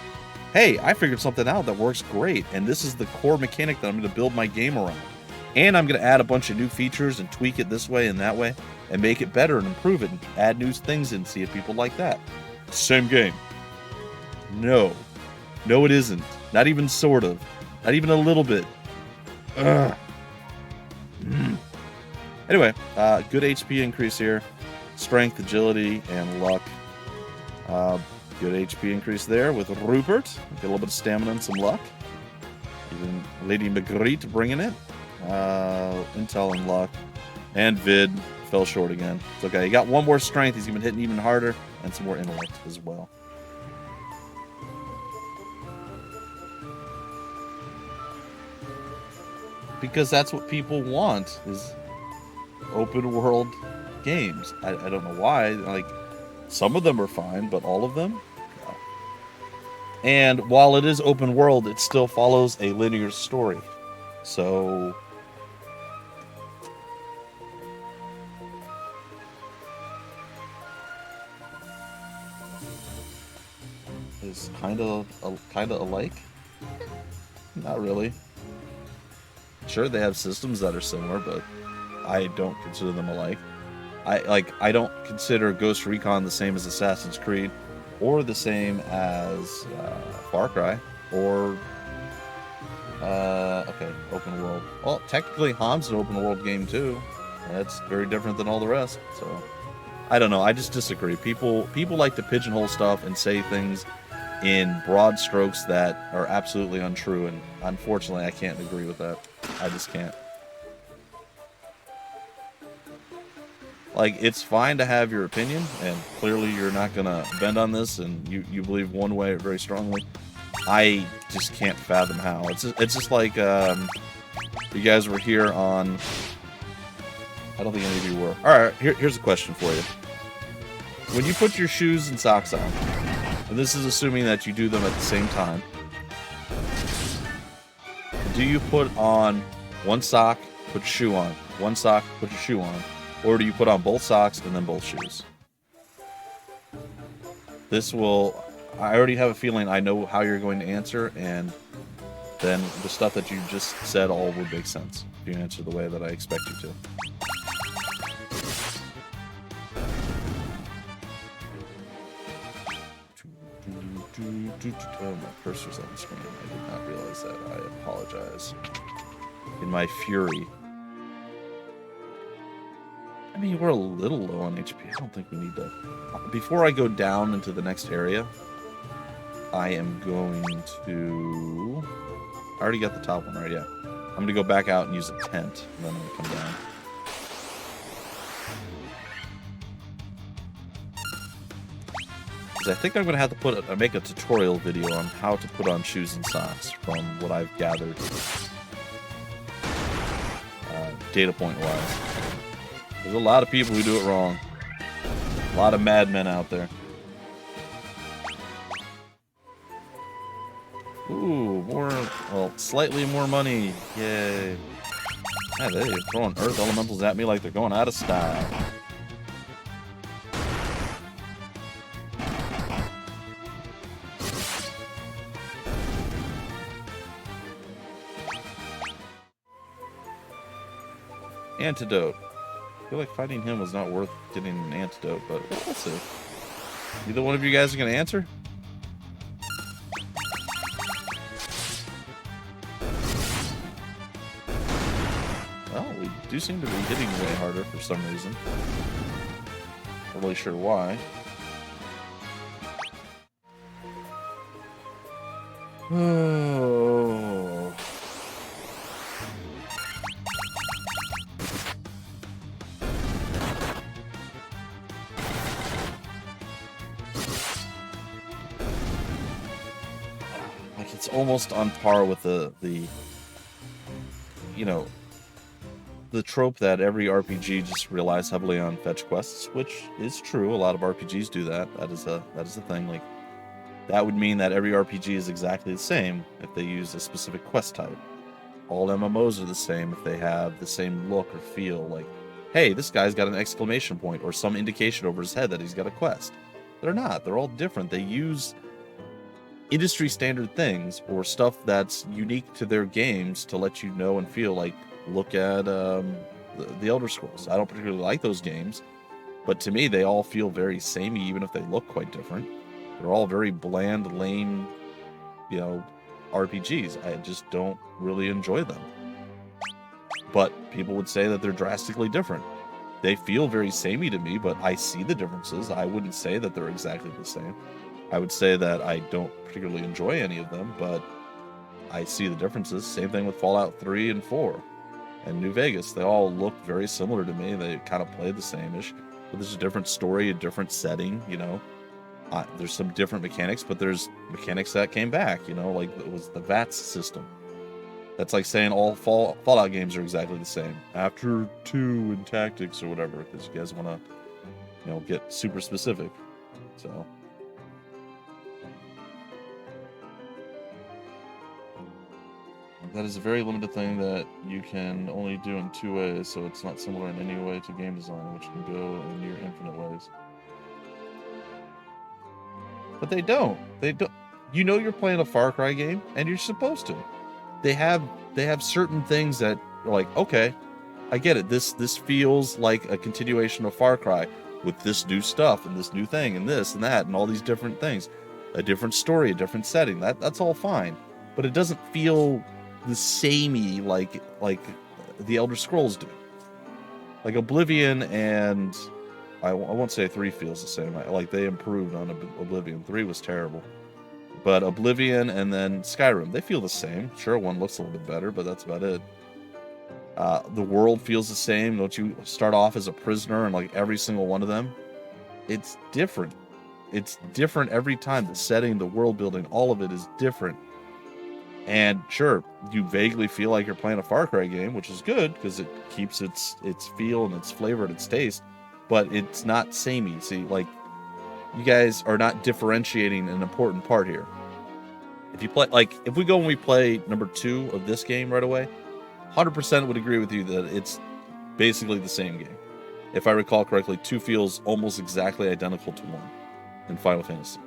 Speaker 4: hey, I figured something out that works great, and this is the core mechanic that I'm going to build my game around. And I'm going to add a bunch of new features and tweak it this way and that way, and make it better and improve it, and add new things in, see if people like that. Same game. No, it isn't. Not even sort of. Not even a little bit. Ugh. Anyway, good HP increase here. Strength, agility, and luck. Good HP increase there with Rupert. Get a little bit of stamina and some luck. Even Lady Marguerite bringing it. Intel and luck. And Vid fell short again. It's okay. He got one more strength. He's been hitting even harder. And some more intellect as well. Because that's what people want, is open world games. I don't know why. Like, some of them are fine, but all of them? No. And while it is open world, it still follows a linear story. So is kind of alike? Not really. Sure, they have systems that are similar, but I don't consider them alike. I don't consider Ghost Recon the same as Assassin's Creed, or the same as Far Cry, or open world. Well, technically, HOM's an open world game too. That's very different than all the rest. So, I don't know. I just disagree. People like to pigeonhole stuff and say things in broad strokes that are absolutely untrue, and unfortunately, I can't agree with that. I just can't. Like, it's fine to have your opinion, and clearly you're not gonna bend on this, and you believe one way very strongly. I just can't fathom how. It's just like you guys were here on. I don't think any of you were. All right, here's a question for you. When you put your shoes and socks on, and this is assuming that you do them at the same time, do you put on one sock, put your shoe on, one sock, put your shoe on, or do you put on both socks and then both shoes? I already have a feeling I know how you're going to answer, and then the stuff that you just said all would make sense if you answer the way that I expect you to. Oh, my cursor's on the screen. I did not realize that. I apologize. In my fury. I mean, we're a little low on HP. I don't think we need to... Before I go down into the next area, I am going to... I already got the top one right, yeah. I'm going to go back out and use a tent, and then I'm going to come down. I think I'm going to have to make a tutorial video on how to put on shoes and socks from what I've gathered, data point wise. There's a lot of people who do it wrong. A lot of madmen out there. Ooh, slightly more money. Yay. Yeah, they're throwing earth elementals at me like they're going out of style. Antidote. I feel like fighting him was not worth getting an antidote, but we'll see. Either one of you guys are going to answer? Well, we do seem to be hitting way harder for some reason. Not really sure why. Oh. It's almost on par with the you know, the trope that every RPG just relies heavily on fetch quests, which is true. A lot of RPGs do that. That is a thing. Like, that would mean that every RPG is exactly the same if they use a specific quest type. All MMOs are the same if they have the same look or feel. Like, hey, this guy's got an exclamation point or some indication over his head that he's got a quest. They're not. They're all different. They use industry standard things or stuff that's unique to their games to let you know and feel like, look at the Elder Scrolls. I don't particularly like those games, but to me they all feel very samey, even if they look quite different. They're all very bland, lame, RPGs. I just don't really enjoy them. But people would say that they're drastically different. They feel very samey to me, but I see the differences. I wouldn't say that they're exactly the same. I would say that I don't particularly enjoy any of them, but I see the differences. Same thing with Fallout 3 and 4 and New Vegas. They all look very similar to me. They kind of play the same-ish, but there's a different story, a different setting, there's some different mechanics, but there's mechanics that came back, like it was the VATS system. That's like saying all Fallout games are exactly the same. After 2 in Tactics or whatever, because you guys want to, get super specific. So... that is a very limited thing that you can only do in 2 ways, so it's not similar in any way to game design, which can go in near infinite ways. But they don't. You're playing a Far Cry game, and you're supposed to. They have certain things that are like, okay, I get it. This feels like a continuation of Far Cry with this new stuff and this new thing and this and that and all these different things. A different story, a different setting. That's all fine. But it doesn't feel the samey like the Elder Scrolls do. Like Oblivion and I won't say 3 feels the same. Like they improved on Oblivion. 3 was terrible. But Oblivion and then Skyrim, they feel the same. Sure, one looks a little bit better, but that's about it. The world feels the same. Don't you start off as a prisoner in like every single one of them? It's different. It's different every time. The setting, the world building, all of it is different. And sure, you vaguely feel like you're playing a Far Cry game, which is good because it keeps its feel and its flavor and its taste, but it's not samey. See, like, you guys are not differentiating an important part here. If you play, like, if we go and we play number 2 of this game right away, 100% would agree with you that it's basically the same game. If I recall correctly, 2 feels almost exactly identical to 1 in Final Fantasy.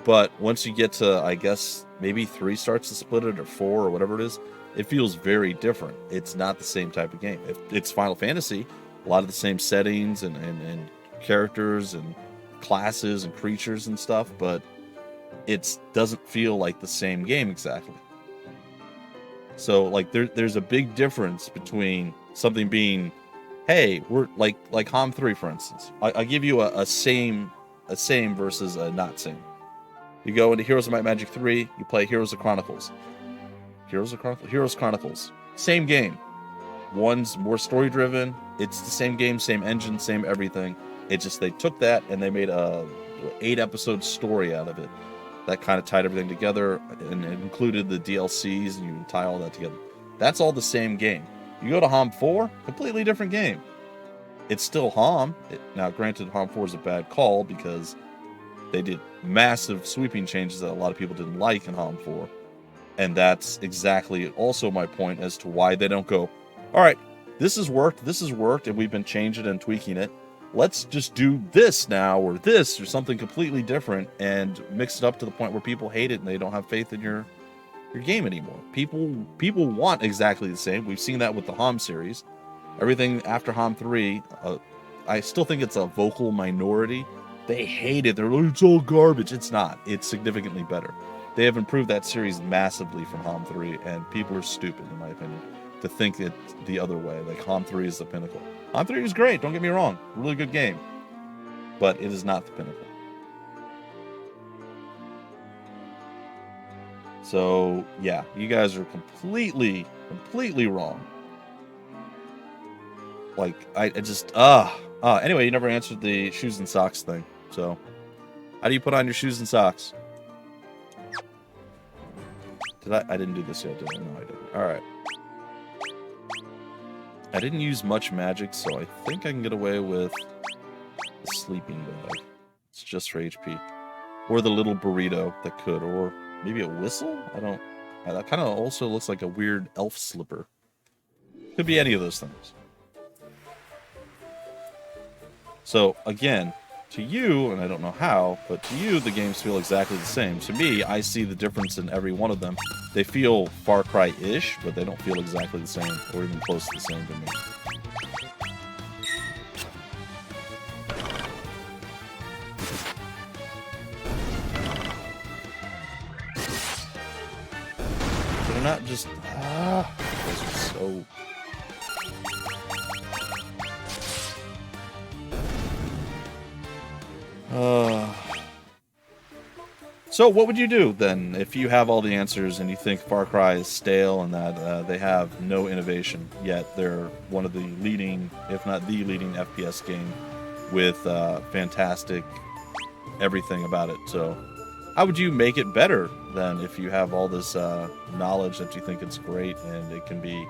Speaker 4: But once you get to, I guess, maybe 3 starts to split it, or 4, or whatever it is. It feels very different. It's not the same type of game. It's Final Fantasy, a lot of the same settings and characters and classes and creatures and stuff, but it doesn't feel like the same game exactly. So like there's a big difference between something being, hey, we're like HOM 3, for instance. I give you a same versus a not same. You go into Heroes of Might and Magic 3, you play Heroes of Chronicles. Heroes Chronicles. Same game. One's more story driven. It's the same game, same engine, same everything. It just, they took that and they made a 8-episode story out of it. That kind of tied everything together, and it included the DLCs, and you tie all that together. That's all the same game. You go to HOM 4, completely different game. It's still HOM. Now, granted, HOM 4 is a bad call because they did massive sweeping changes that a lot of people didn't like in HOM 4. And that's exactly also my point as to why they don't go, all right, this has worked, and we've been changing and tweaking it. Let's just do this now, or this, or something completely different, and mix it up to the point where people hate it and they don't have faith in your game anymore. People want exactly the same. We've seen that with the HOM series. Everything after HOM 3, I still think it's a vocal minority. They hate it. They're like, it's all garbage. It's not. It's significantly better. They have improved that series massively from HOM 3, and people are stupid, in my opinion, to think it the other way. Like, HOM 3 is the pinnacle. HOM 3 is great, don't get me wrong. Really good game. But it is not the pinnacle. So, yeah, you guys are completely wrong. Like, I just, anyway, you never answered the shoes and socks thing. So, how do you put on your shoes and socks? I didn't do this yet, did I? No, I didn't. Alright. I didn't use much magic, so I think I can get away with the sleeping bag. It's just for HP. Or the little burrito that could, or maybe a whistle? That kind of also looks like a weird elf slipper. Could be any of those things. So, again, to you, and I don't know how, but to you, the games feel exactly the same. To me, I see the difference in every one of them. They feel Far Cry-ish, but they don't feel exactly the same, or even close to the same to me. They're not just... those are so... So what would you do then if you have all the answers and you think Far Cry is stale and that they have no innovation, yet they're one of the leading, if not the leading FPS game with fantastic everything about it. So how would you make it better then if you have all this knowledge that you think it's great and it can be,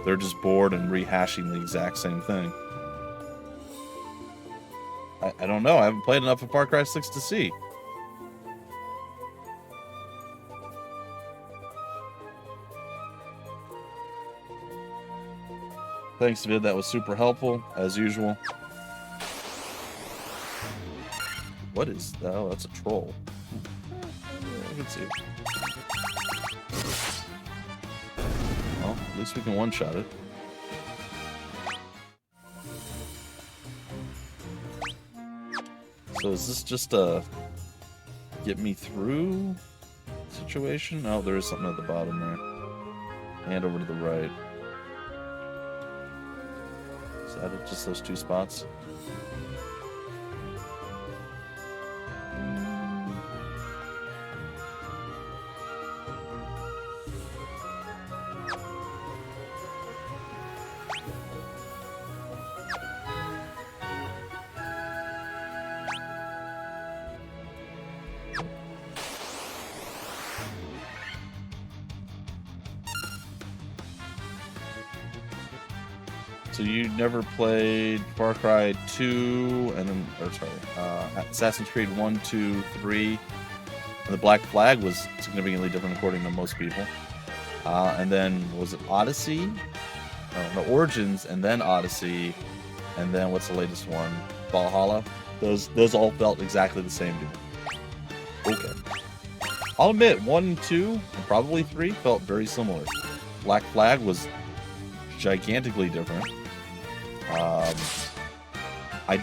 Speaker 4: they're just bored and rehashing the exact same thing? I don't know. I haven't played enough of Far Cry 6 to see. Thanks, Vid. That was super helpful, as usual. What is that? Oh, that's a troll. I can see it. Well, at least we can one-shot it. So is this just a get me through situation? Oh, there is something at the bottom there. And over to the right. Is that it? Just those 2 spots? So you never played Far Cry 2, and then, Assassin's Creed 1, 2, 3, and the Black Flag was significantly different according to most people. And then, was it Odyssey? No, Origins, and then Odyssey, and then what's the latest one? Valhalla? Those all felt exactly the same to me. Okay. I'll admit, 1, 2, and probably 3 felt very similar. Black Flag was gigantically different. I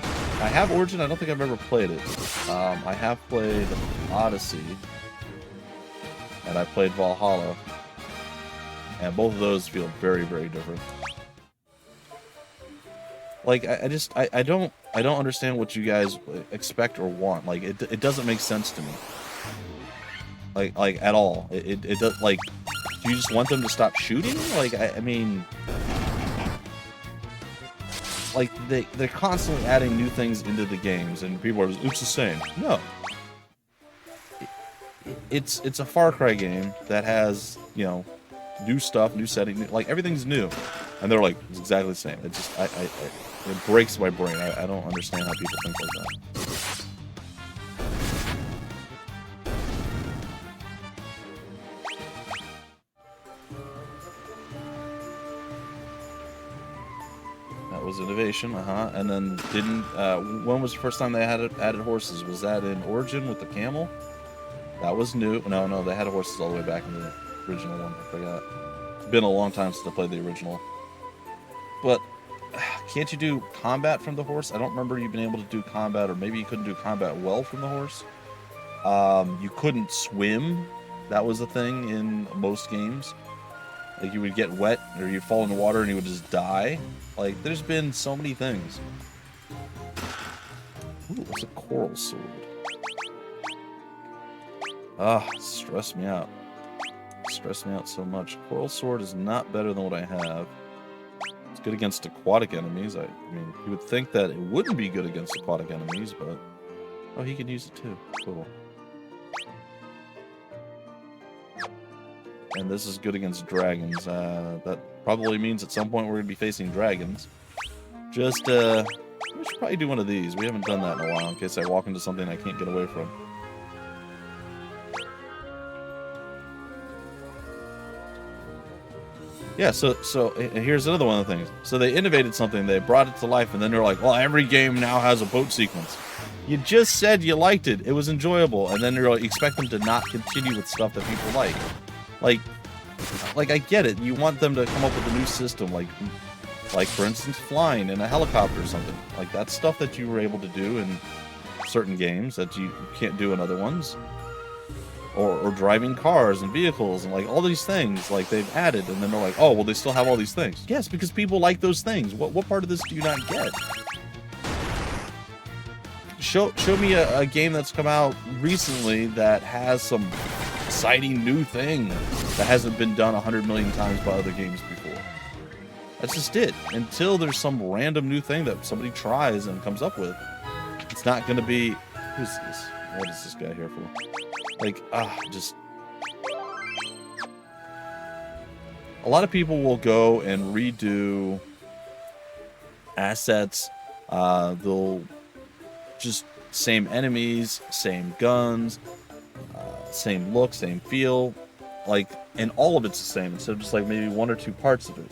Speaker 4: have Origin. I don't think I've ever played it. I have played Odyssey, and I played Valhalla, and both of those feel very, very different. Like I don't understand what you guys expect or want. Like it doesn't make sense to me. Like at all. It does. Like, do you just want them to stop shooting? Like I mean. Like, they're constantly adding new things into the games, and people are just, it's the same. No. It's a Far Cry game that has, you know, new stuff, new setting, like, everything's new. And they're like, it's exactly the same. It just, it breaks my brain. I don't understand how people think like that. Was innovation, and then didn't. When was the first time they added horses? Was that in Origin with the camel? That was new. No, they had horses all the way back in the original one. I forgot. It's been a long time since I played the original. But can't you do combat from the horse? I don't remember you being able to do combat, or maybe you couldn't do combat well from the horse. You couldn't swim. That was a thing in most games. Like, you would get wet, or you'd fall in the water and you would just die. Like, there's been so many things. Ooh, what's a coral sword? Ah, stressed me out. Stressed me out so much. Coral sword is not better than what I have. It's good against aquatic enemies. I mean, you would think that it wouldn't be good against aquatic enemies, but... Oh, he can use it too. Cool. And this is good against dragons. That probably means at some point we're going to be facing dragons. Just, we should probably do one of these. We haven't done that in a while, in case I walk into something I can't get away from. Yeah, so here's another one of the things. So they innovated something, they brought it to life, and then they're like, well, every game now has a boat sequence. You just said you liked it. It was enjoyable. And then you expect them to not continue with stuff that people like. Like, I get it. You want them to come up with a new system, like for instance, flying in a helicopter or something. Like, that's stuff that you were able to do in certain games that you can't do in other ones. Or driving cars and vehicles and, like, all these things, like, they've added, and then they're like, oh, well, they still have all these things. Yes, because people like those things. What part of this do you not get? Show me a game that's come out recently that has some exciting new thing that hasn't been done 100 million times by other games before. That's just it. Until there's some random new thing that somebody tries and comes up with, it's not going to be... Who's this? What is this guy here for? Like, just... A lot of people will go and redo assets. They'll just same enemies, same guns, same look, same feel, like, and all of it's the same instead of just like maybe one or two parts of it.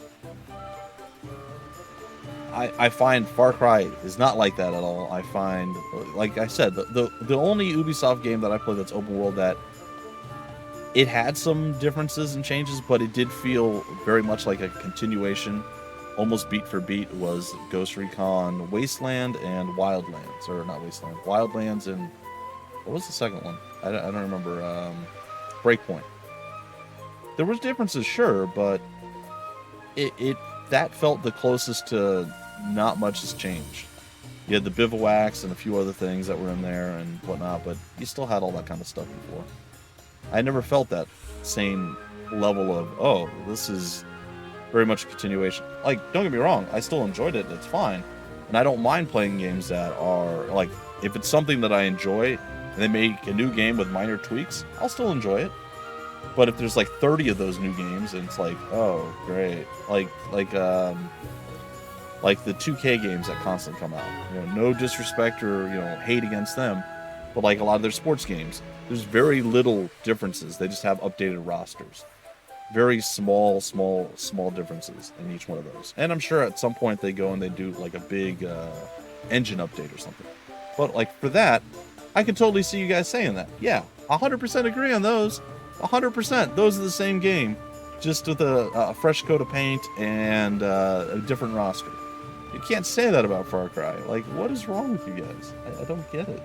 Speaker 4: I find Far Cry is not like that at all. I find, like I said, the only Ubisoft game that I played that's open world that it had some differences and changes, but it did feel very much like a continuation, almost beat for beat, was Ghost Recon Wasteland and Wildlands, or not Wasteland, Wildlands and what was the second one? I don't remember. Breakpoint. There was differences, sure, but that felt the closest to not much has changed. You had the bivouacs and a few other things that were in there and whatnot, but you still had all that kind of stuff before. I never felt that same level of, oh, this is very much a continuation. Like, don't get me wrong, I still enjoyed it, it's fine. And I don't mind playing games that are, like, if it's something that I enjoy, and they make a new game with minor tweaks, I'll still enjoy it. But if there's like 30 of those new games, and it's like, oh, great. Like the 2K games that constantly come out. You know, no disrespect or, you know, hate against them, but like a lot of their sports games, there's very little differences. They just have updated rosters. Very small differences in each one of those. And I'm sure at some point they go and they do like a big engine update or something. But like for that, I could totally see you guys saying that. Yeah, 100% agree on those. 100%. Those are the same game, just with a fresh coat of paint and a different roster. You can't say that about Far Cry. Like, what is wrong with you guys? I don't get it.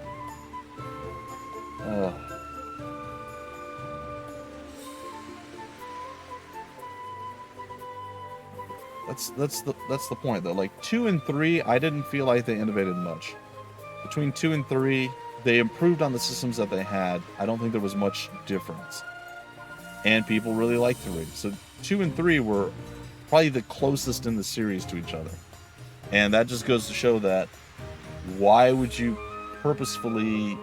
Speaker 4: That's the point though. Like 2 and 3, I didn't feel like they innovated much. Between 2 and 3, they improved on the systems that they had. I don't think there was much difference. And people really liked 3. So 2 and 3 were probably the closest in the series to each other. And that just goes to show that why would you purposefully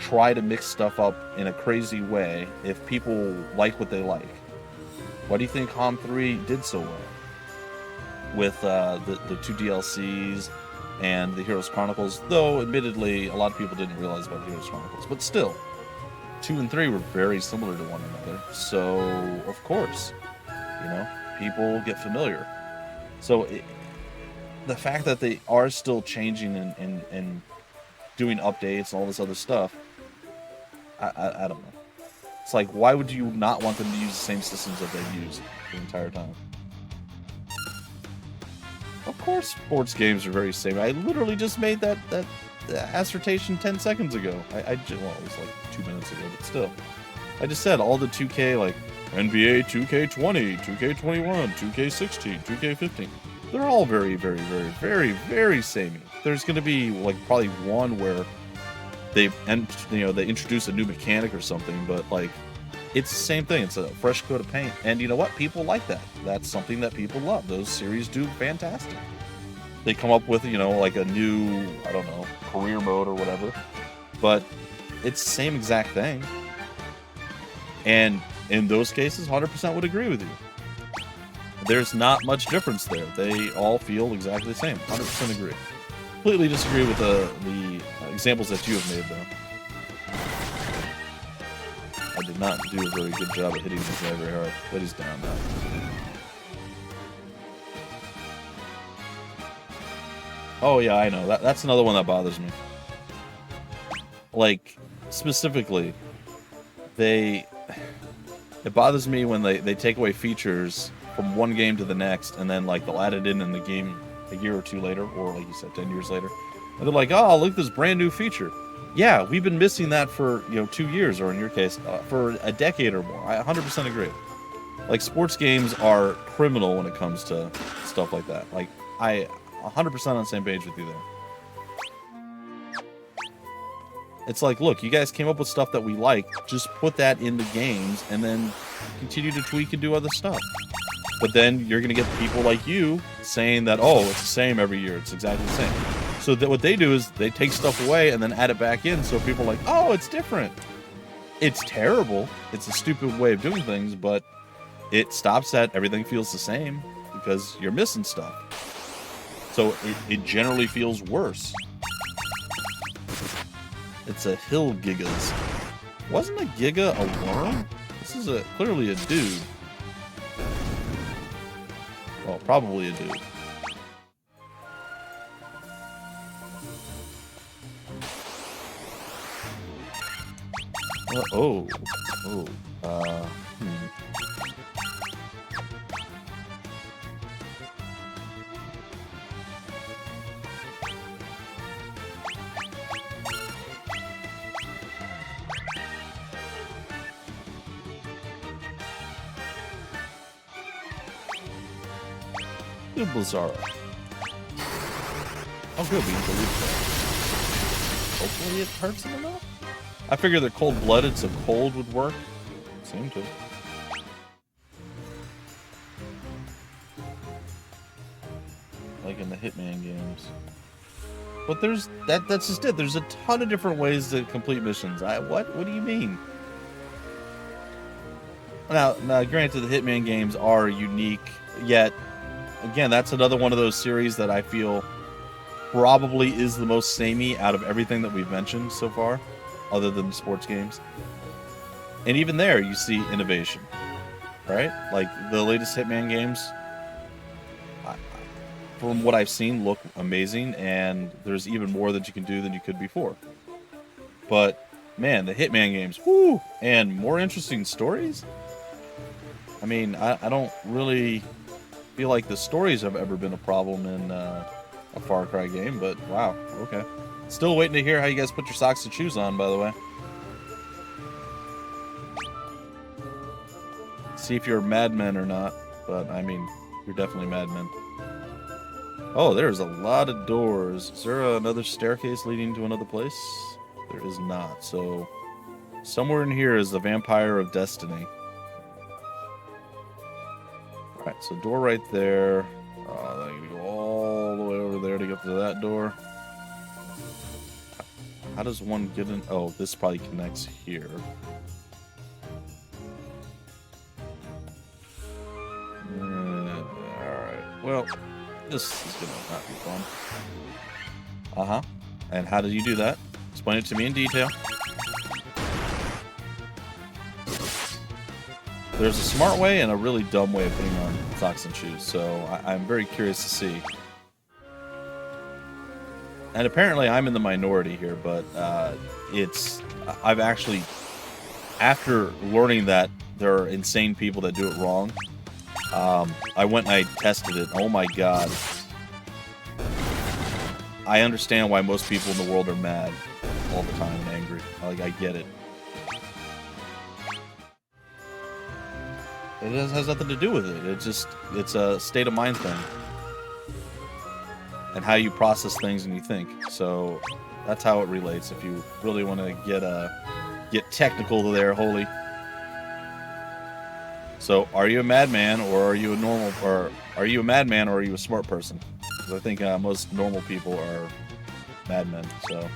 Speaker 4: try to mix stuff up in a crazy way if people like what they like? Why do you think HOM 3 did so well? With the 2 DLCs and the Heroes Chronicles, though admittedly a lot of people didn't realize about the Heroes Chronicles, but still 2 and 3 were very similar to one another, so of course, you know, people get familiar. So the fact that they are still changing and doing updates and all this other stuff, I don't know. It's like, why would you not want them to use the same systems that they've used the entire time? Of course, sports games are very same. I literally just made that assertion 10 seconds ago. Well, it was like 2 minutes ago, but still. I just said all the 2K, like NBA 2K20, 2K21, 2K16, 2K15. They're all very, very, very, very, very samey. There's going to be like probably one where they introduce a new mechanic or something, but like it's the same thing. It's a fresh coat of paint, and you know what? People like that. That's something that people love. Those series do fantastic. They come up with, like a new, I don't know, career mode or whatever, but it's the same exact thing. And in those cases, 100% would agree with you. There's not much difference there. They all feel exactly the same. 100% agree. Completely disagree with the examples that you have made, though. I did not do a very good job of hitting this guy very hard, but he's down now. Oh yeah, I know. That's another one that bothers me. Like, specifically, it bothers me when they take away features from one game to the next, and then like they'll add it in the game a year or two later, or like you said, 10 years later. And they're like, oh, look at this brand new feature. Yeah, we've been missing that for, 2 years, or in your case, for a decade or more. I 100% agree. Like, sports games are criminal when it comes to stuff like that. Like, I 100% on the same page with you there. It's like, look, you guys came up with stuff that we like. Just put that in the games, and then continue to tweak and do other stuff. But then you're going to get people like you saying that, oh, it's the same every year. It's exactly the same. So what they do is they take stuff away and then add it back in, so people are like, oh, it's different. It's terrible. It's a stupid way of doing things, but it stops at everything feels the same because you're missing stuff. So it generally feels worse. It's a hill gigas. Wasn't a giga a worm? This is clearly a dude. Well, probably a dude. Blizzard. Oh, good. We can delete that. Hopefully it hurts them enough. I figure they're cold-blooded, so cold would work. Seem to. Like in the Hitman games. But that's just it. There's a ton of different ways to complete missions. What do you mean? Now, granted, the Hitman games are unique, yet again, that's another one of those series that I feel probably is the most samey out of everything that we've mentioned so far, other than sports games. And even there, you see innovation, right? Like, the latest Hitman games, from what I've seen, look amazing, and there's even more that you can do than you could before. But Man, the Hitman games. Whoo! And more interesting stories? I mean, I don't really feel like the stories have ever been a problem in a Far Cry game, but wow, okay. Still waiting to hear how you guys put your socks and shoes on, by the way. See if you're madmen or not, but I mean, you're definitely madmen. Oh, there's a lot of doors. Is there another staircase leading to another place? There is not, so somewhere in here is the Vampire of Destiny. Alright, so door right there. Then you go all the way over there to get to that door. How does one get in? Oh, this probably connects here. Alright, well, this is gonna not be fun. Uh-huh. And how did you do that? Explain it to me in detail. There's a smart way and a really dumb way of putting on socks and shoes, so I'm very curious to see. And apparently I'm in the minority here, but I've actually, after learning that there are insane people that do it wrong, I went and I tested it. Oh my god. I understand why most people in the world are mad all the time and angry. Like, I get it. It has nothing to do with it. It's a state of mind thing. And how you process things and you think. So that's how it relates. If you really want to get technical there, Holy. So, are you a madman or are you a normal, or are you a madman or are you a smart person? Because I think most normal people are madmen. So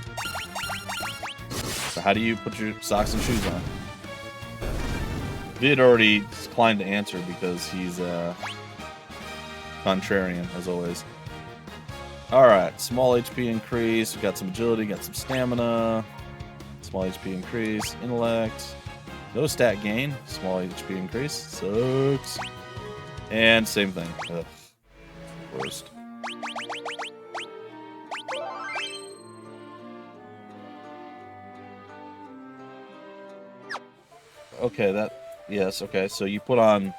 Speaker 4: how do you put your socks and shoes on? Vid already declined to answer because he's contrarian, as always. Alright, small HP increase. We got some agility, got some stamina. Small HP increase. Intellect. No stat gain. Small HP increase. Sucks. And same thing. Ugh. Worst. Okay, yes, okay. So you put on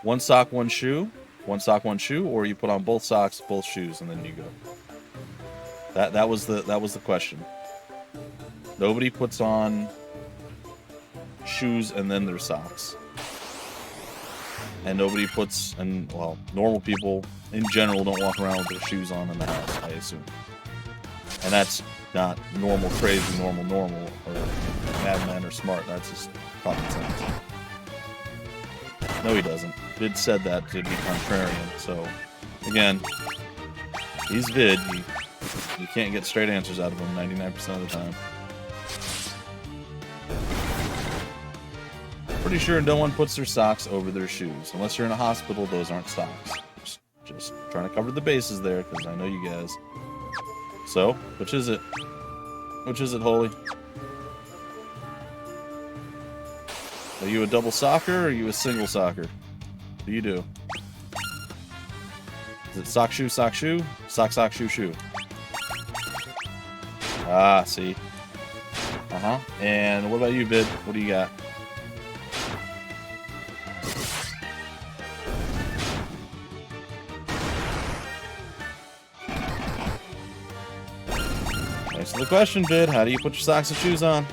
Speaker 4: one sock, one shoe, or you put on both socks, both shoes, and then you go. That was the question. Nobody puts on shoes and then their socks. And nobody puts, and well, normal people in general don't walk around with their shoes on in the house, I assume. And that's not normal, crazy, normal, or madman or smart. That's just common sense. No, he doesn't. Vid said that to be contrarian, so again, he's Vid. You can't get straight answers out of him 99% of the time. Pretty sure no one puts their socks over their shoes. Unless you're in a hospital, those aren't socks. Just trying to cover the bases there, because I know you guys. So, which is it? Which is it, Holy? Are you a double socker or are you a single socker? What do you do? Is it sock, shoe, sock, shoe? Sock, sock, shoe, shoe. Ah, see. Uh-huh. And what about you, Vid? What do you got? Answer the question, Vid. How do you put your socks and shoes on?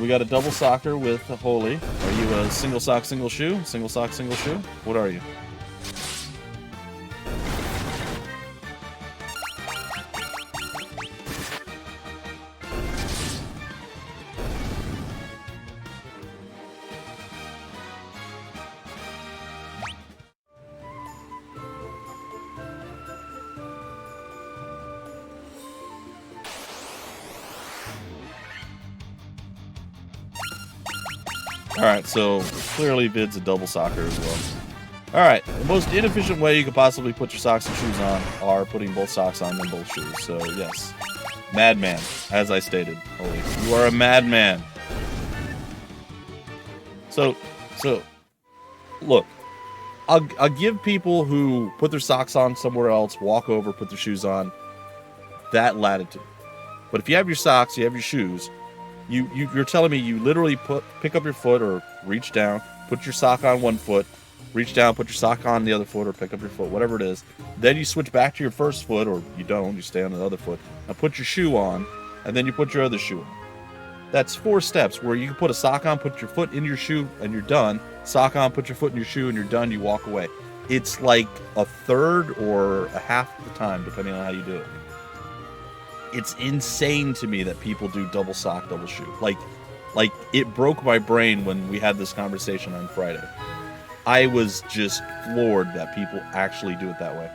Speaker 4: We got a double socker with Holy. Are you a single sock, single shoe? Single sock, single shoe? What are you? Alright, so clearly Vid's a double socker as well. Alright, the most inefficient way you could possibly put your socks and shoes on are putting both socks on and both shoes. So, yes. Madman, as I stated. Holy, you are a madman. So, look. I'll give people who put their socks on somewhere else, walk over, put their shoes on, that latitude. But if you have your socks, you have your shoes, you're telling me you literally pick up your foot or reach down, put your sock on one foot, reach down, put your sock on the other foot, or pick up your foot, whatever it is. Then you switch back to your first foot, or you don't, you stay on the other foot, and put your shoe on, and then you put your other shoe on. That's 4 steps where you can put a sock on, put your foot in your shoe, and you're done. Sock on, put your foot in your shoe, and you're done. You walk away. It's like a third or a half of the time, depending on how you do it. It's insane to me that people do double sock, double shoe. Like it broke my brain when we had this conversation on Friday. I was just floored that people actually do it that way.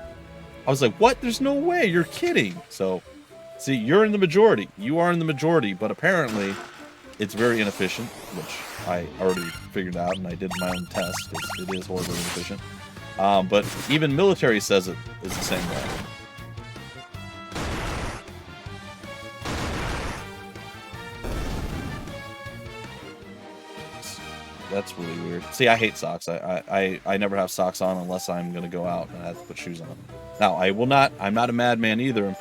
Speaker 4: I was like, what? There's no way. You're kidding. So, see, you're in the majority. You are in the majority, but apparently it's very inefficient, which I already figured out, and I did my own test, because it is horribly inefficient. But even military says it is the same way. That's really weird. See, I hate socks. I never have socks on unless I'm going to go out and I have to put shoes on. Now, I'm not a madman either and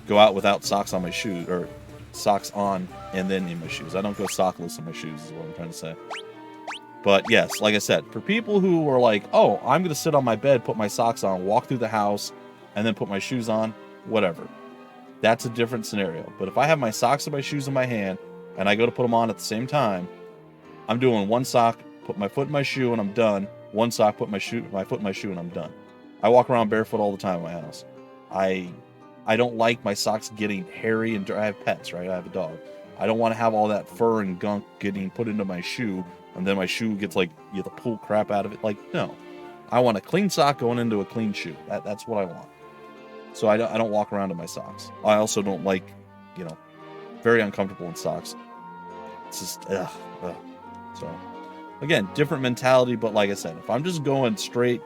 Speaker 4: go out without socks on my shoes, or socks on and then in my shoes. I don't go sockless in my shoes is what I'm trying to say. But yes, like I said, for people who are like, oh, I'm going to sit on my bed, put my socks on, walk through the house, and then put my shoes on, whatever. That's a different scenario. But if I have my socks and my shoes in my hand and I go to put them on at the same time, I'm doing one sock, put my foot in my shoe, and I'm done. One sock, put my foot in my shoe, and I'm done. I walk around barefoot all the time in my house. I don't like my socks getting hairy and I have pets, right? I have a dog. I don't want to have all that fur and gunk getting put into my shoe, and then my shoe gets like, you have to pull crap out of it. Like, no. I want a clean sock going into a clean shoe. That's what I want. So I don't walk around in my socks. I also don't like, very uncomfortable in socks. It's just, ugh. So, again, different mentality, but like I said, if I'm just going straight,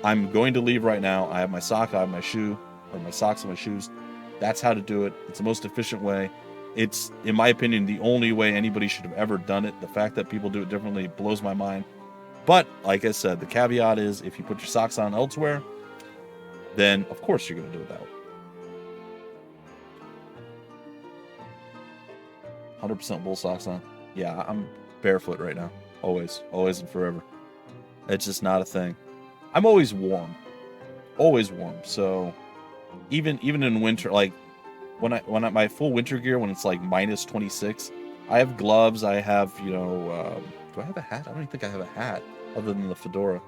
Speaker 4: I'm going to leave right now. I have my sock, I have my shoe, or my socks and my shoes. That's how to do it. It's the most efficient way. It's, in my opinion, the only way anybody should have ever done it. The fact that people do it differently blows my mind. But, like I said, the caveat is if you put your socks on elsewhere, then, of course, you're going to do it that way. 100% wool socks on. Yeah, I'm barefoot right now. Always and forever. It's just not a thing. I'm always warm. So even in winter, like when I my full winter gear, when it's like minus 26, I have gloves. I have, do I have a hat? I don't even think I have a hat other than the fedora.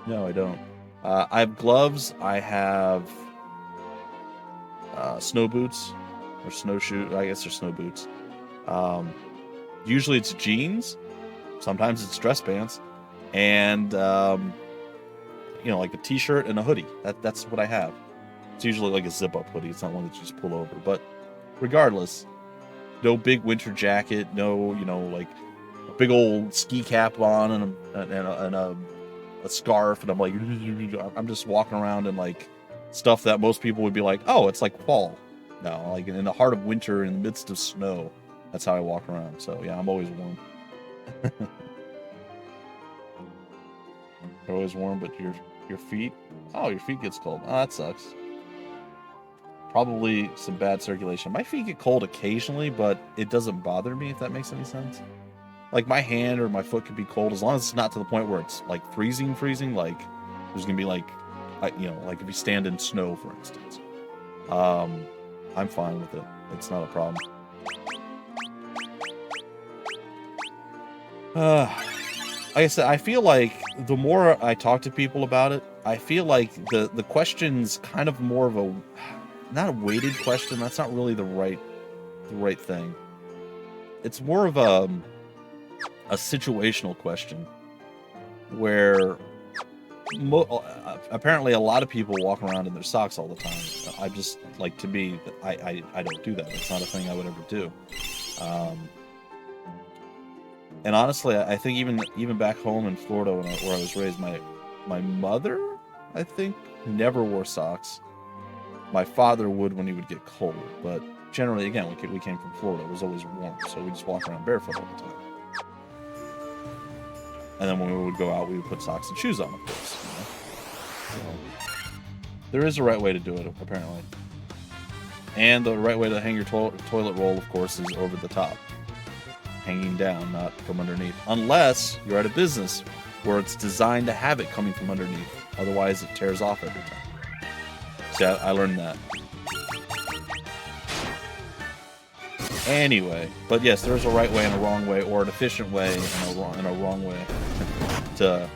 Speaker 4: No, I don't. I have gloves. I have snow boots or snowshoe. I guess they're snow boots. Usually it's jeans. Sometimes it's dress pants, and like a t-shirt and a hoodie. That's what I have. It's usually like a zip-up hoodie. It's not one that you just pull over. But regardless, no big winter jacket. No, like a big old ski cap on and a scarf, and I'm like, I'm just walking around in like stuff that most people would be like, oh, it's like fall. No, like in the heart of winter, in the midst of snow. That's how I walk around. So yeah, I'm always warm. You're always warm, but your feet, your feet gets cold. Oh, that sucks. Probably some bad circulation. My feet get cold occasionally, but it doesn't bother me, if that makes any sense. Like my hand or my foot could be cold as long as it's not to the point where it's like freezing. Like there's gonna be like if you stand in snow, for instance. I'm fine with it. It's not a problem. Like I said, I feel like the more I talk to people about it, I feel like the question's kind of more of a, not a weighted question. That's not really the right thing. It's more of a situational question where apparently a lot of people walk around in their socks all the time. I just, like, to me, I don't do that. It's not a thing I would ever do. And honestly, I think even back home in Florida where I was raised, my mother, I think, never wore socks. My father would when he would get cold, but generally, again, we came from Florida. It was always warm, so we just walked around barefoot all the time. And then when we would go out, we would put socks and shoes on, of course. So, there is a right way to do it, apparently. And the right way to hang your toilet roll, of course, is over the top. Hanging down, not from underneath. Unless you're at a business where it's designed to have it coming from underneath. Otherwise, it tears off every time. See, I learned that. Anyway, but yes, there's a right way and a wrong way, or an efficient way and a wrong way to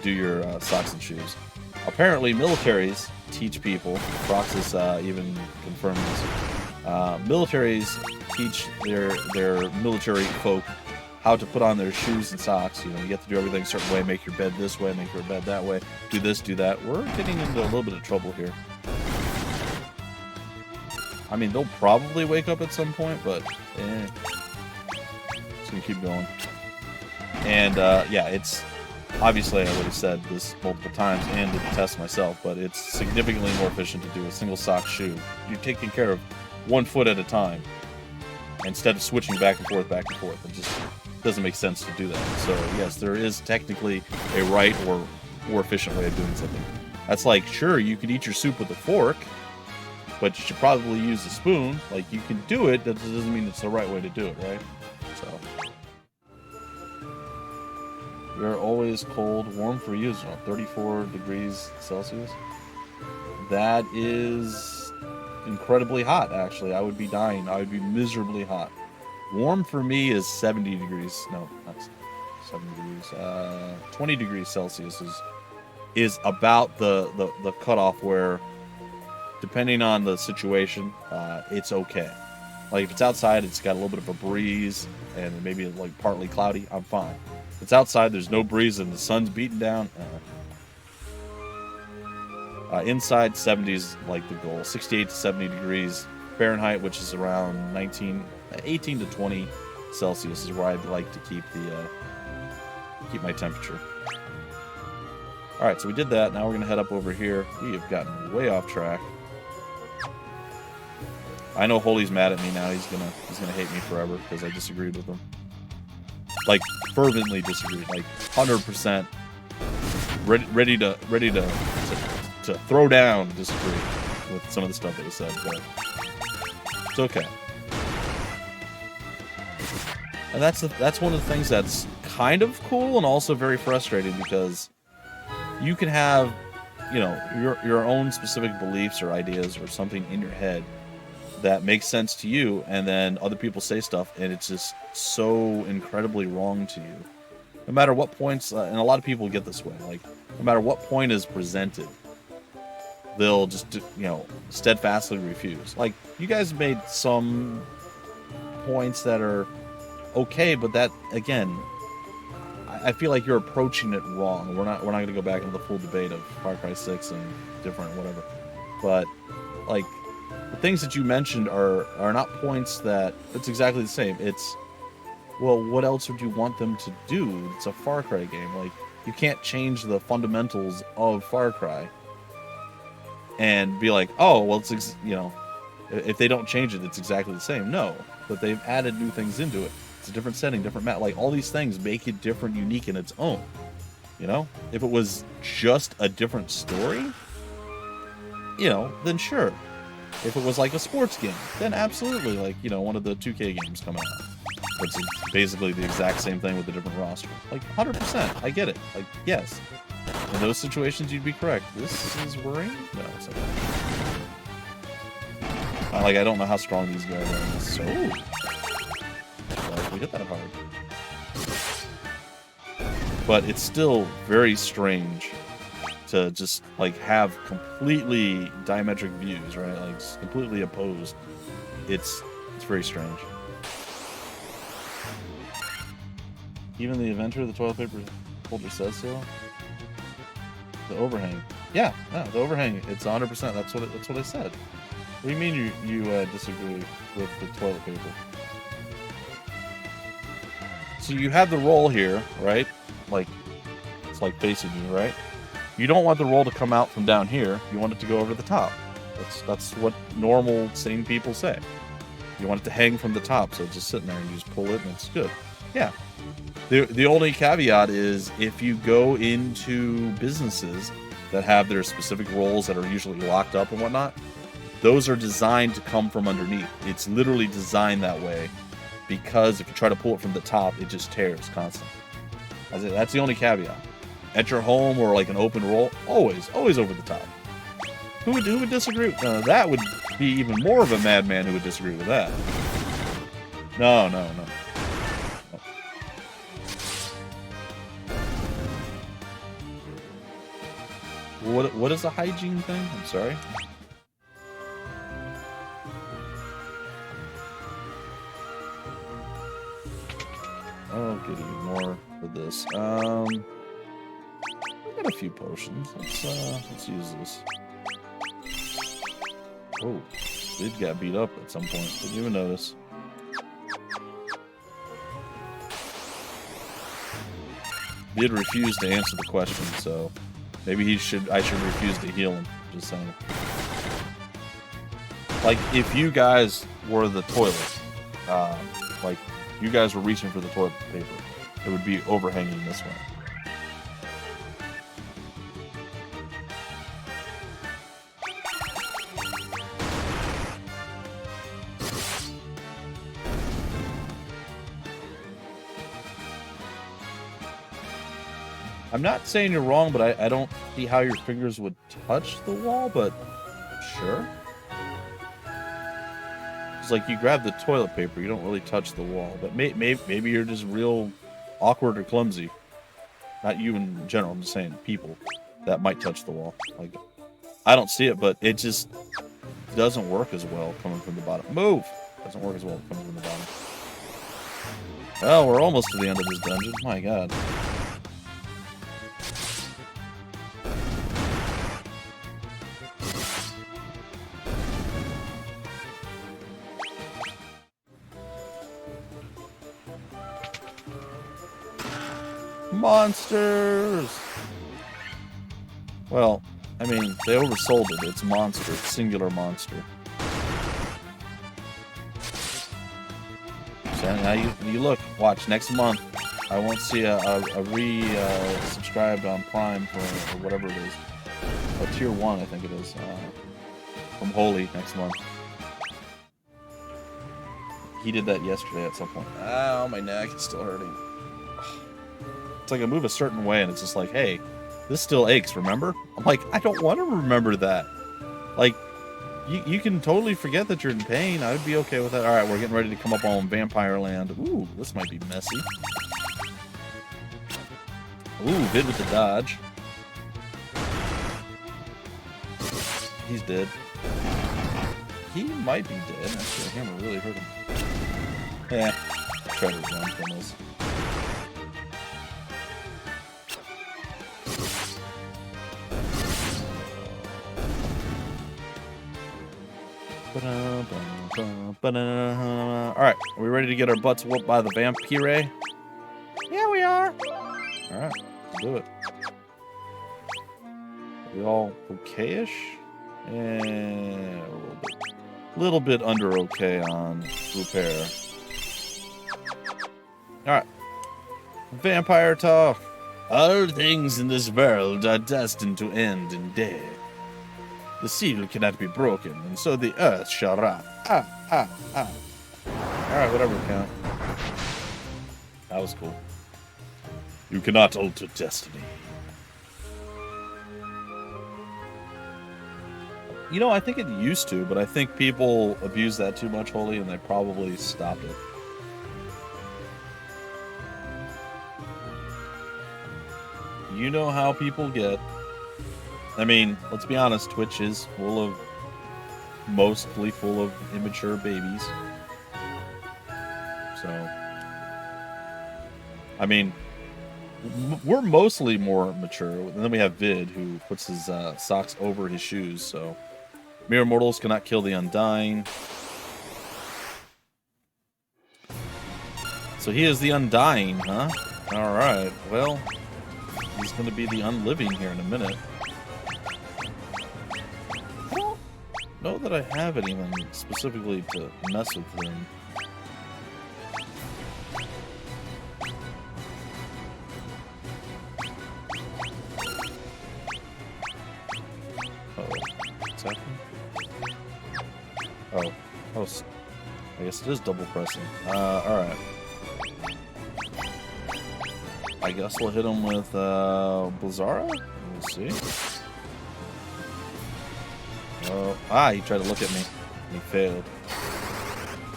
Speaker 4: do your socks and shoes. Apparently, militaries teach people. Roxas even confirmed this. Militaries teach their military folk how to put on their shoes and socks. You know, you get to do everything a certain way. Make your bed this way. Make your bed that way. Do this. Do that. We're getting into a little bit of trouble here. I mean, they'll probably wake up at some point, but it's gonna keep going. And yeah, it's obviously I already said this multiple times and did the test myself, but it's significantly more efficient to do a single sock shoe. You're taking care of one foot at a time instead of switching back and forth. It just doesn't make sense to do that. So yes, there is technically a right or more efficient way of doing something. That's like, sure, you could eat your soup with a fork, but you should probably use a spoon. Like, you can do it, that doesn't mean it's the right way to do it, right? So, you're always cold, warm for you, 34 degrees Celsius. That is incredibly hot, actually. I would be dying. I would be miserably hot. Warm for me is 70 degrees. No, not 70 degrees. 20 degrees Celsius is about the cutoff where, depending on the situation, it's okay. Like, if it's outside, it's got a little bit of a breeze, and maybe like partly cloudy, I'm fine. If it's outside, there's no breeze, and the sun's beating down. Inside, 70s like the goal. 68 to 70 degrees Fahrenheit, which is around 18 to 20 Celsius is where I'd like to keep my temperature. All right, so we did that. Now we're gonna head up over here. We have gotten way off track. I know Holy's mad at me now. He's gonna hate me forever because I disagreed with him. Like, fervently disagreed. Like, 100% ready to throw down disagree with some of the stuff that was said, but it's okay. And that's one of the things that's kind of cool and also very frustrating, because you can have, you know, your own specific beliefs or ideas or something in your head that makes sense to you, and then other people say stuff and it's just so incredibly wrong to you. No matter what points, and a lot of people get this way, like, no matter what point is presented, they'll just, you know, steadfastly refuse. Like, you guys made some points that are okay, but that, again, I feel like you're approaching it wrong. We're not going to go back into the full debate of Far Cry 6 and different whatever, but like, the things that you mentioned are not points that it's exactly the same. It's, well, what else would you want them to do? It's a Far Cry game. Like, you can't change the fundamentals of Far Cry and be like, oh, well, it's, you know, if they don't change it, it's exactly the same. No, but they've added new things into it. It's a different setting, different map. Like, all these things make it different, unique in its own. You know, if it was just a different story, you know, then sure. If it was like a sports game, then absolutely, like, you know, one of the 2K games coming out. It's basically the exact same thing with a different roster. Like, 100%, I get it. Like, yes. In those situations, you'd be correct. This is worrying? No, it's okay. Like, I don't know how strong these guys are. So, like, we hit that hard. But it's still very strange to just, like, have completely diametric views, right? Like, completely opposed. It's very strange. Even the inventor of the toilet paper holder says so. The overhang. Yeah, the overhang. It's 100%. That's what I said. What do you mean you disagree with the toilet paper? So you have the roll here, right? Like, it's like facing you, right? You don't want the roll to come out from down here. You want it to go over the top. That's what normal, sane people say. You want it to hang from the top, so it's just sitting there and you just pull it and it's good. Yeah. The only caveat is if you go into businesses that have their specific roles that are usually locked up and whatnot, those are designed to come from underneath. It's literally designed that way because if you try to pull it from the top, it just tears constantly. That's the only caveat. At your home or like an open roll, always over the top. Who would disagree? That would be even more of a madman who would disagree with that. No. What is a hygiene thing? I'm sorry. Oh, goody, more for this. I got a few potions. Let's use this. Oh, it got beat up at some point. Didn't even notice. Did refuse to answer the question, so maybe I should refuse to heal him. Just saying. Like if you guys were the toilet, like you guys were reaching for the toilet paper, it would be overhanging this way. I'm not saying you're wrong, but I don't see how your fingers would touch the wall, but sure. It's like you grab the toilet paper, you don't really touch the wall, but maybe you're just real awkward or clumsy. Not you in general, I'm just saying people that might touch the wall. Like, I don't see it, but it just doesn't work as well coming from the bottom. Move! Doesn't work as well coming from the bottom. Well, we're almost to the end of this dungeon. My god. Monsters! Well, I mean, they oversold it. It's monster. It's singular monster. So now you look. Watch, next month, I won't see a subscribed on Prime for or whatever it is. A tier 1, I think it is. From Holy next month. He did that yesterday at some point. Ow, my neck is still hurting. It's like I move a certain way and it's just like, hey, this still aches, remember? I'm like, I don't want to remember that. Like, you can totally forget that you're in pain. I would be okay with that. Alright, we're getting ready to come up on Vampire Land. Ooh, this might be messy. Ooh, Vid with the dodge. He's dead. He might be dead. Actually, the hammer really hurt him. Yeah, try to run from this. Alright, are we ready to get our butts whooped by the vampire? Yeah, we are. Alright, let's do it. Are we all okay-ish? And a little bit under okay on repair. Alright. Vampire talk. All things in this world are destined to end in death. The seal cannot be broken, and so the earth shall rot. Alright, whatever, count. That was cool. You cannot alter destiny. You know, I think it used to, but I think people abused that too much, Holy, and they probably stopped it. You know how people get. I mean, let's be honest, Twitch is mostly full of immature babies. So, I mean, we're mostly more mature. And then we have Vid, who puts his socks over his shoes, so. Mere mortals cannot kill the Undying. So he is the Undying, huh? Alright, well, he's going to be the Unliving here in a minute. I don't know that I have anything specifically to mess with him. Uh-oh. What's happening? guess it is double pressing. Alright. I guess we'll hit him with Blizzara? Let's see. Oh, he tried to look at me. He failed.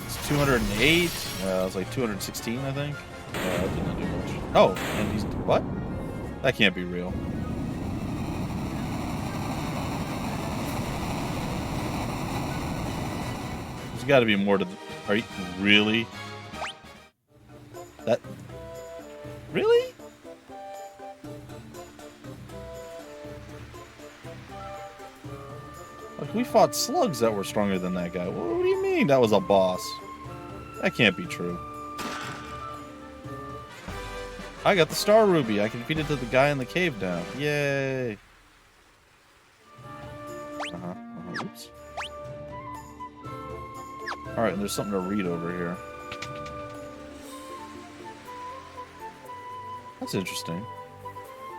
Speaker 4: It's 208. It was like 216, I think. That did not do much. Oh, and he's... What? That can't be real. There's got to be more to the... Are you... Really? That... Really? Like, we fought slugs that were stronger than that guy. What do you mean that was a boss? That can't be true. I got the Star Ruby. I can feed it to the guy in the cave now. Yay. Oops. Alright, and there's something to read over here. That's interesting.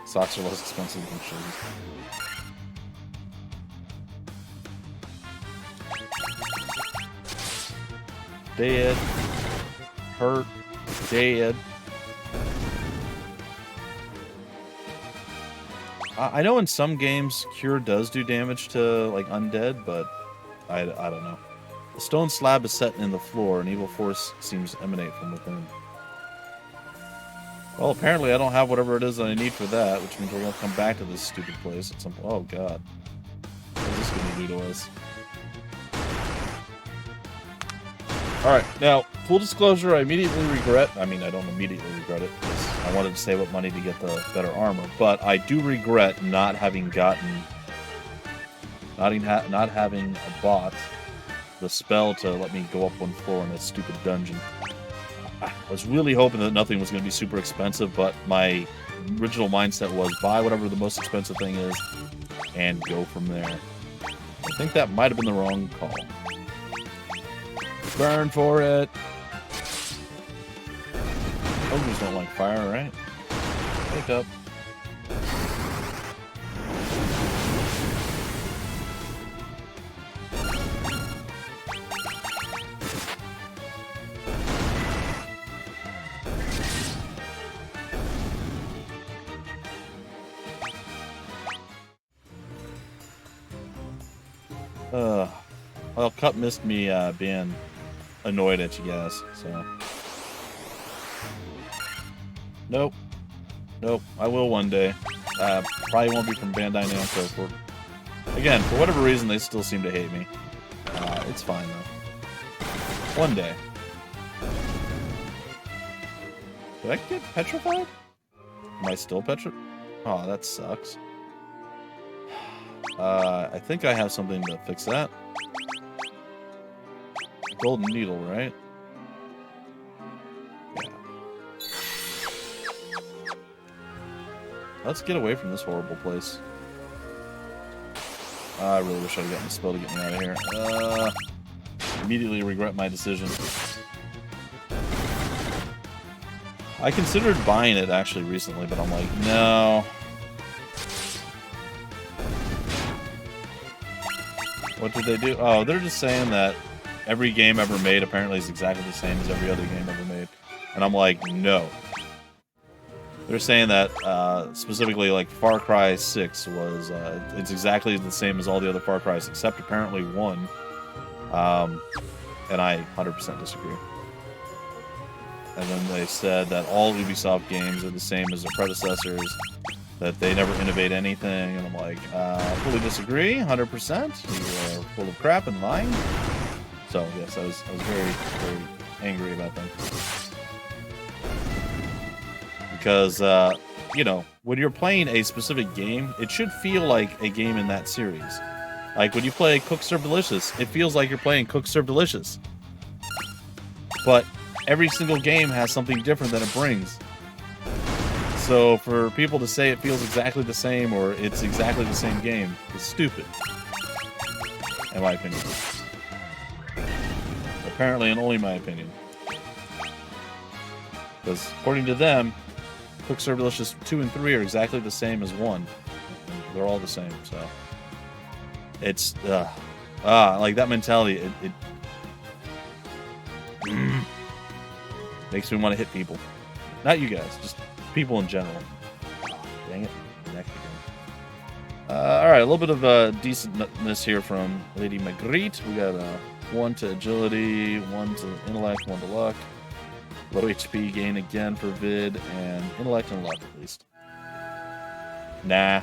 Speaker 4: Socks are less expensive than shoes. Dead. Hurt. Dead. I know in some games Cure does do damage to, like, undead, but I don't know. The stone slab is set in the floor, and evil force seems to emanate from within. Well, apparently I don't have whatever it is that I need for that, which means we're going to come back to this stupid place at some point. Oh, God. What is this going to do to us? Alright, now, full disclosure, I immediately regret... I mean, I don't immediately regret it, because I wanted to save up money to get the better armor, but I do regret not having gotten... Not having bought the spell to let me go up one floor in that stupid dungeon. I was really hoping that nothing was going to be super expensive, but my original mindset was buy whatever the most expensive thing is and go from there. I think that might have been the wrong call. Burn for it! Ogres don't like fire, right? Wake up. Well, Cup missed me being annoyed at you guys, so... Nope. Nope. I will one day. Probably won't be from Bandai Namco. Again, for whatever reason, they still seem to hate me. It's fine, though. One day. Did I get petrified? Am I still petrified? Oh, that sucks. I think I have something to fix that. Golden needle, right? Yeah. Let's get away from this horrible place. I really wish I'd gotten the spell to get me out of here. Immediately regret my decision. I considered buying it actually recently, but I'm like, no. What did they do? Oh, they're just saying that every game ever made apparently is exactly the same as every other game ever made. And I'm like, no. They're saying that specifically like Far Cry 6 was, it's exactly the same as all the other Far Cries except apparently one. And I 100% disagree. And then they said that all Ubisoft games are the same as their predecessors, that they never innovate anything, and I'm like, fully disagree, 100%. You are full of crap and lying. So yes, I was very, very angry about them. Because, you know, when you're playing a specific game, it should feel like a game in that series. Like when you play Cook Serve Delicious, it feels like you're playing Cook Serve Delicious. But every single game has something different that it brings. So for people to say it feels exactly the same or it's exactly the same game is stupid. In my opinion. Apparently, and only my opinion. Because according to them, Cook Serve Delicious 2 and 3 are exactly the same as 1. They're all the same, so... It's, like that mentality, Makes me want to hit people. Not you guys, just people in general. Dang it. Neck again. Alright, a little bit of decentness here from Lady Magritte. We got 1 to agility, 1 to intellect, 1 to luck. Low HP gain again for vid, and intellect and luck at least. Nah.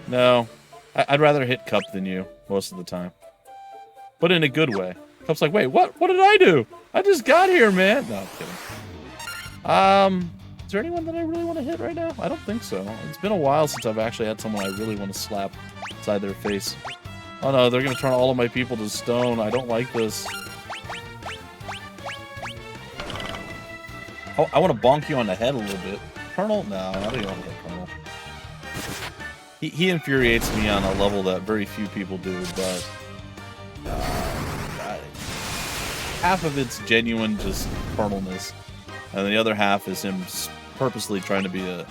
Speaker 4: No. I'd rather hit Cup than you most of the time. But in a good way. Cup's like, wait, what? What did I do? I just got here, man. No, I'm kidding. Is there anyone that I really want to hit right now? I don't think so. It's been a while since I've actually had someone I really want to slap inside their face. Oh no, they're going to turn all of my people to stone. I don't like this. Oh, I want to bonk you on the head a little bit. Colonel? No, I don't even want to hit Colonel. He infuriates me on a level that very few people do, but half of it's genuine just colonelness, and the other half is him purposely trying to be a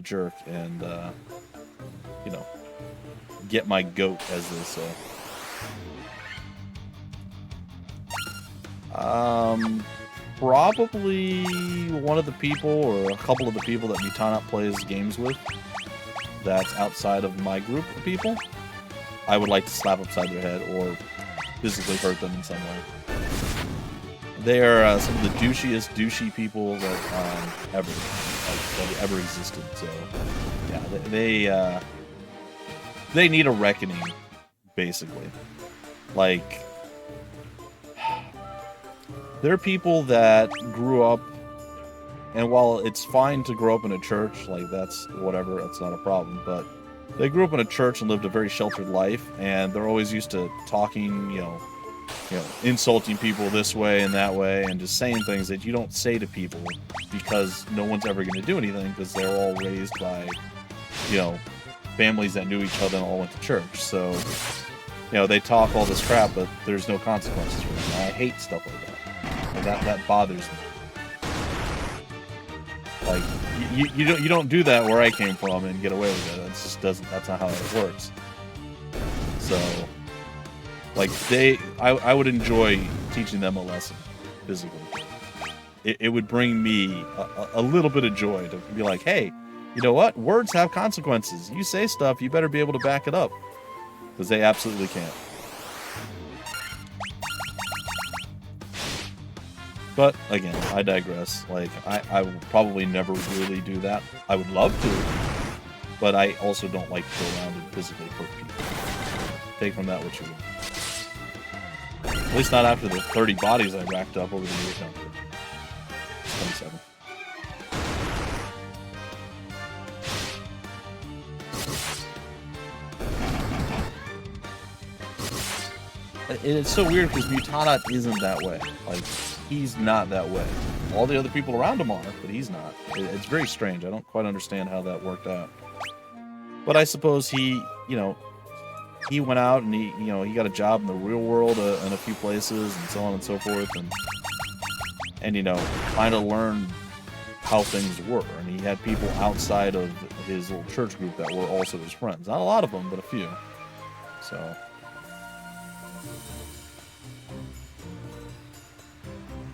Speaker 4: jerk and, you know, get my goat, as they say. Probably one of the people, or a couple of the people that Mutanat plays games with, that's outside of my group of people, I would like to slap upside their head or physically hurt them in some way. They are some of the douchiest douchey people that ever existed. So yeah, they need a reckoning, basically. Like, they're people that grew up, and while it's fine to grow up in a church, like, that's whatever, that's not a problem, but they grew up in a church and lived a very sheltered life, and they're always used to talking, you know, insulting people this way and that way, and just saying things that you don't say to people because no one's ever going to do anything, because they're all raised by, you know, families that knew each other and all went to church. So, you know, they talk all this crap, but there's no consequences for them. I hate stuff like that. And that bothers me. Like, you don't do that where I came from and get away with it. It just doesn't. That's not how it works. So, like, I would enjoy teaching them a lesson physically. It would bring me a little bit of joy to be like, hey, you know what? Words have consequences. You say stuff, you better be able to back it up, because they absolutely can't. But, again, I digress. Like, I will probably never really do that. I would love to, but I also don't like to go around and physically hurt people. Take from that what you will. At least not after the 30 bodies I racked up over the years. No, 27. It's so weird because Mutanat isn't that way. Like, he's not that way. All the other people around him are, but he's not. It's very strange. I don't quite understand how that worked out. But I suppose he, you know, he went out and he got a job in the real world in a few places and so on and so forth, and you know, kind of learned how things were. And he had people outside of his little church group that were also his friends. Not a lot of them, but a few. So,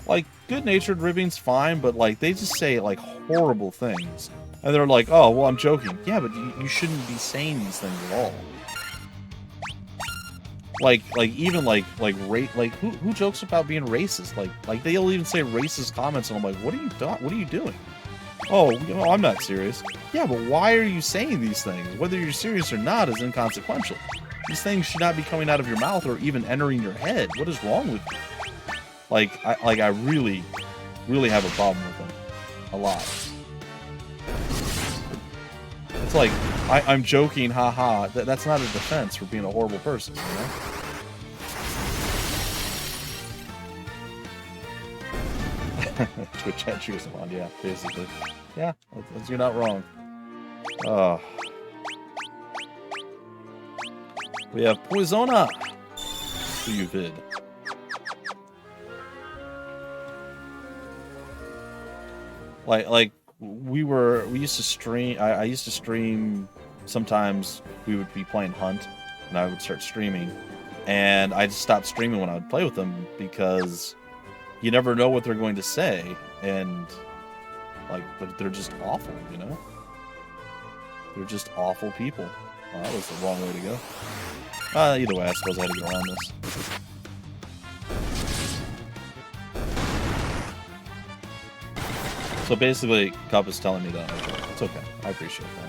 Speaker 4: like, good-natured ribbing's fine, but, like, they just say, like, horrible things. And they're like, oh, well, I'm joking. Yeah, but you shouldn't be saying these things at all. Like even, who jokes about being racist? Like, they'll even say racist comments, and I'm like, what are you doing? Oh, you know, I'm not serious. Yeah, but why are you saying these things? Whether you're serious or not is inconsequential. These things should not be coming out of your mouth or even entering your head. What is wrong with you? I really, really have a problem with them. A lot. It's like, I'm joking, haha. That's not a defense for being a horrible person, you know? Twitch chat cheers him on, yeah, basically. Yeah, you're not wrong. We have Poisona. Who you vid. Like we used to stream. I used to stream. Sometimes we would be playing Hunt, and I would start streaming, and I just stopped streaming when I would play with them because you never know what they're going to say, and like, but they're just awful, you know? They're just awful people. Oh, that was the wrong way to go. Either way, I suppose I had to get around this. So basically, Cup is telling me that. It's okay. I appreciate that.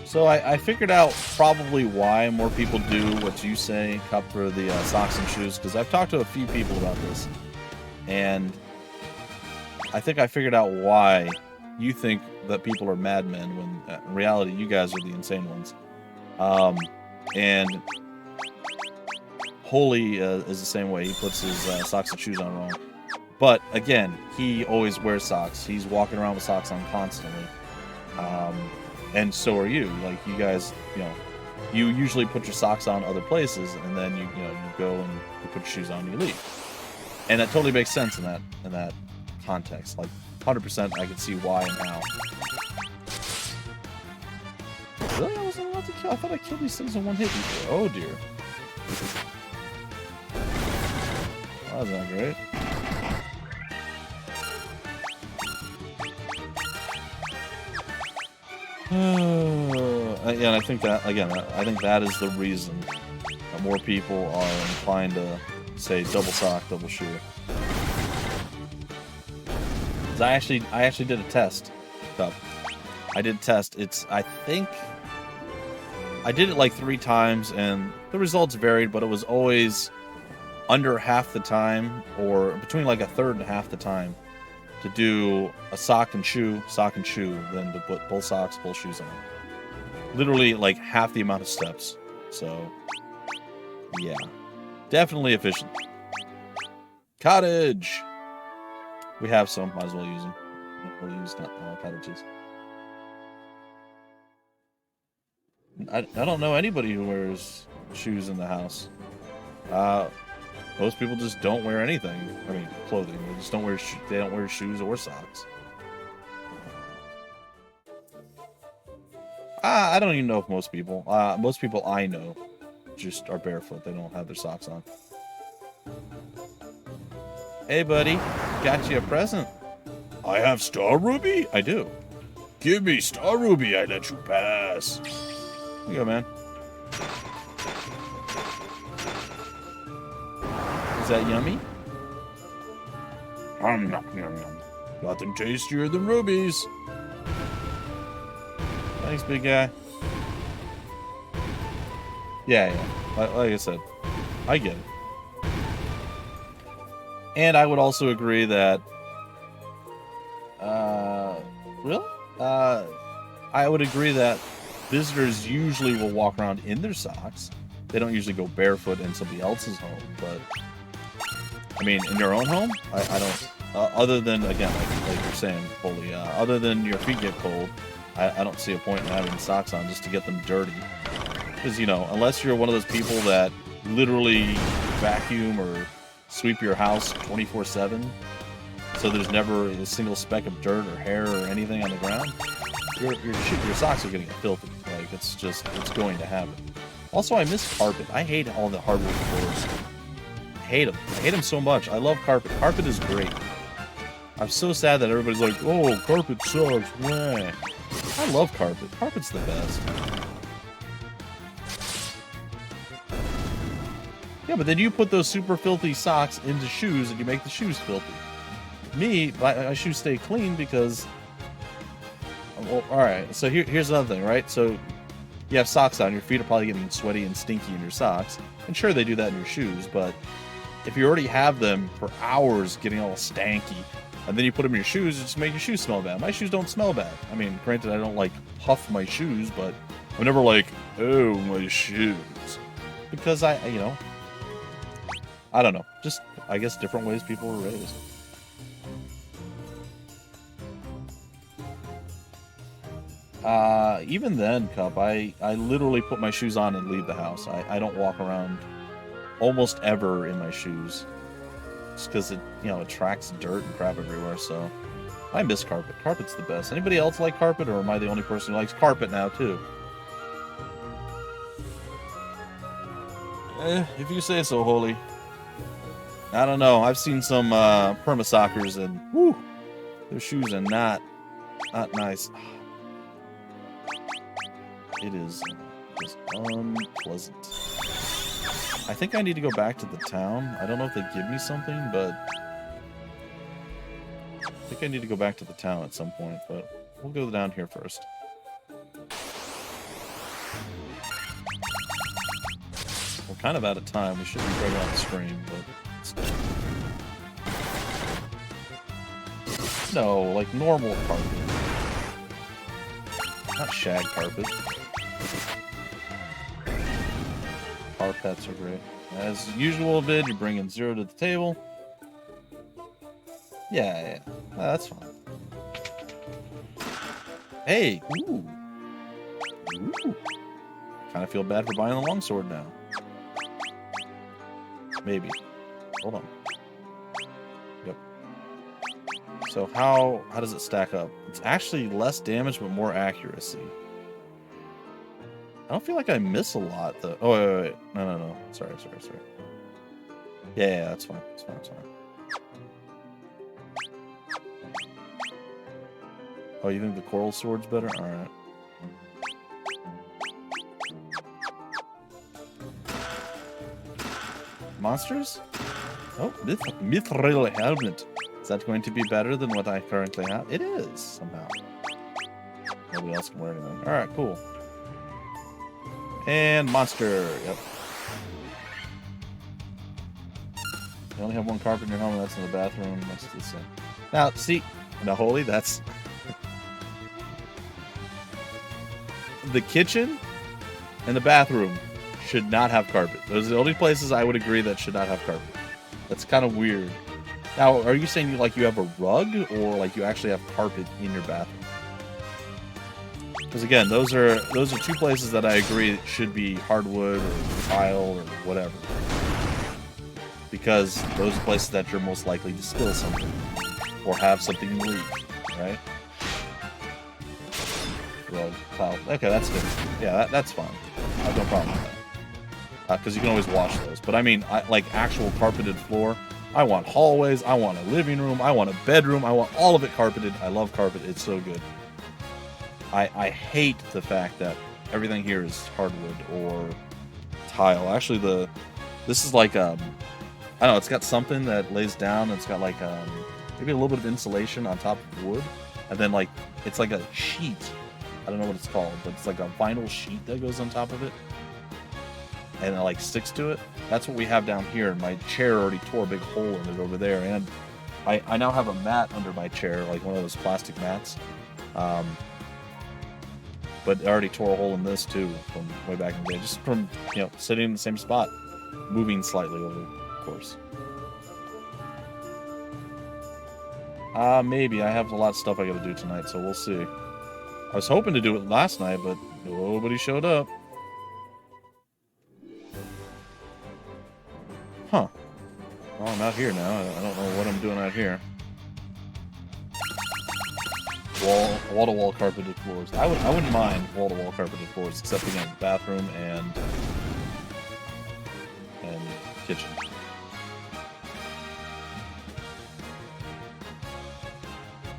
Speaker 4: So I figured out probably why more people do what you say, Cup, for the socks and shoes, because I've talked to a few people about this, and I think I figured out why you think that people are madmen when in reality you guys are the insane ones. And Holy is the same way. He puts his socks and shoes on wrong. But again, he always wears socks. He's walking around with socks on constantly. And so are you. Like, you guys, you know, you usually put your socks on other places, and then you go and you put your shoes on and you leave. And that totally makes sense in that context. Like, 100% I can see why and how. Really? I wasn't allowed to kill? I thought I killed these things in one hit before. Oh dear. Well, that's not great. Yeah, and I think that, again, I think that is the reason that more people are inclined to say double sock, double shoe. I actually did a test, Cup. I did a test. I think I did it like 3 times, and the results varied, but it was always under half the time, or between like a third and half the time, to do a sock and shoe, than to put both socks, both shoes on. Literally like half the amount of steps. So, yeah. Definitely efficient. Cottage! We have some, might as well use them. We'll use cottages. I don't know anybody who wears shoes in the house. Most people just don't wear anything. I mean, clothing. They just don't wear. They don't wear shoes or socks. I don't even know if most people. Most people I know just are barefoot. They don't have their socks on. Hey, buddy, got you a present. I have Star Ruby. I do. Give me Star Ruby. I let you pass. Here you go, man. Is that yummy? Nothing tastier than rubies. Thanks, big guy. Yeah. Like I said, I get it. And I would also agree that... really? I would agree that visitors usually will walk around in their socks. They don't usually go barefoot in somebody else's home, but... I mean, in your own home, I don't... other than, again, like you're saying, Holy, other than your feet get cold, I don't see a point in having socks on just to get them dirty. Because, you know, unless you're one of those people that literally vacuum or sweep your house 24/7, so there's never a single speck of dirt or hair or anything on the ground, your socks are going to get filthy. Like, it's going to happen. Also, I miss carpet. I hate all the hardwood floors. I hate them so much. I love carpet. Carpet is great. I'm so sad that everybody's like, oh, carpet sucks. Meh. I love carpet. Carpet's the best. Yeah, but then you put those super filthy socks into shoes and you make the shoes filthy. Me, my shoes stay clean because... Well, alright, so here's another thing, right? So you have socks on, your feet are probably getting sweaty and stinky in your socks. And sure, they do that in your shoes, but if you already have them for hours getting all stanky, and then you put them in your shoes, it just makes your shoes smell bad. My shoes don't smell bad. I mean, granted, I don't, like, puff my shoes, but I'm never like, oh, my shoes. Because I don't know. Just, I guess, different ways people were raised. Even then, Cup, I literally put my shoes on and leave the house. I don't walk around almost ever in my shoes. Just because it attracts dirt and crap everywhere, so... I miss carpet. Carpet's the best. Anybody else like carpet, or am I the only person who likes carpet now, too? If you say so, Holy. I don't know. I've seen some perma soccers and whew, their shoes are not nice. It is just unpleasant. I think I need to go back to the town. I don't know if they give me something, but I think I need to go back to the town at some point, but we'll go down here first. We're kind of out of time. We should be right on the stream, but still. No, like normal carpet. Not shag carpet. Carpets are great. As usual, Vid, you're bringing 0 to the table. Yeah. That's fine. Hey! Ooh! Kind of feel bad for buying the longsword now. Maybe. Hold on. Yep. So how does it stack up? It's actually less damage but more accuracy. I don't feel like I miss a lot though. Oh wait. No. Sorry. Yeah, that's fine. It's fine. Oh, you think the coral sword's better? Alright. Monsters? Oh, mithril helmet. Is that going to be better than what I currently have? It is, somehow. Nobody else can wear anything. Alright, cool. And monster. Yep. You only have one carpet in your home, and that's in the bathroom next to the sink. Now, see, now, Holy, that's... the kitchen and the bathroom should not have carpet. Those are the only places I would agree that should not have carpet. That's kind of weird. Now, are you saying you have a rug, or like you actually have carpet in your bathroom? Because again, those are 2 places that I agree should be hardwood or tile or whatever. Because those are places that you're most likely to spill something or have something leak, right? Rug, tile. Okay, that's good. Yeah, that's fine. I have no problem with that. Because you can always wash those. But I mean, like actual carpeted floor. I want hallways. I want a living room. I want a bedroom. I want all of it carpeted. I love carpet. It's so good. I hate the fact that everything here is hardwood or tile. Actually, this is like I don't know. It's got something that lays down. It's got like maybe a little bit of insulation on top of wood, and then like it's like a sheet. I don't know what it's called, but it's like a vinyl sheet that goes on top of it, and it like sticks to it. That's what we have down here. And my chair already tore a big hole in it over there, and I now have a mat under my chair, like one of those plastic mats. But it already tore a hole in this too from way back in the day, just from sitting in the same spot, moving slightly over, of course. Maybe I have a lot of stuff I got to do tonight, so we'll see. I was hoping to do it last night, but nobody showed up. Huh. Well, I'm out here now. I don't know what I'm doing out here. Wall-to-wall carpeted floors. I wouldn't mind wall-to-wall carpeted floors, except again, bathroom and kitchen.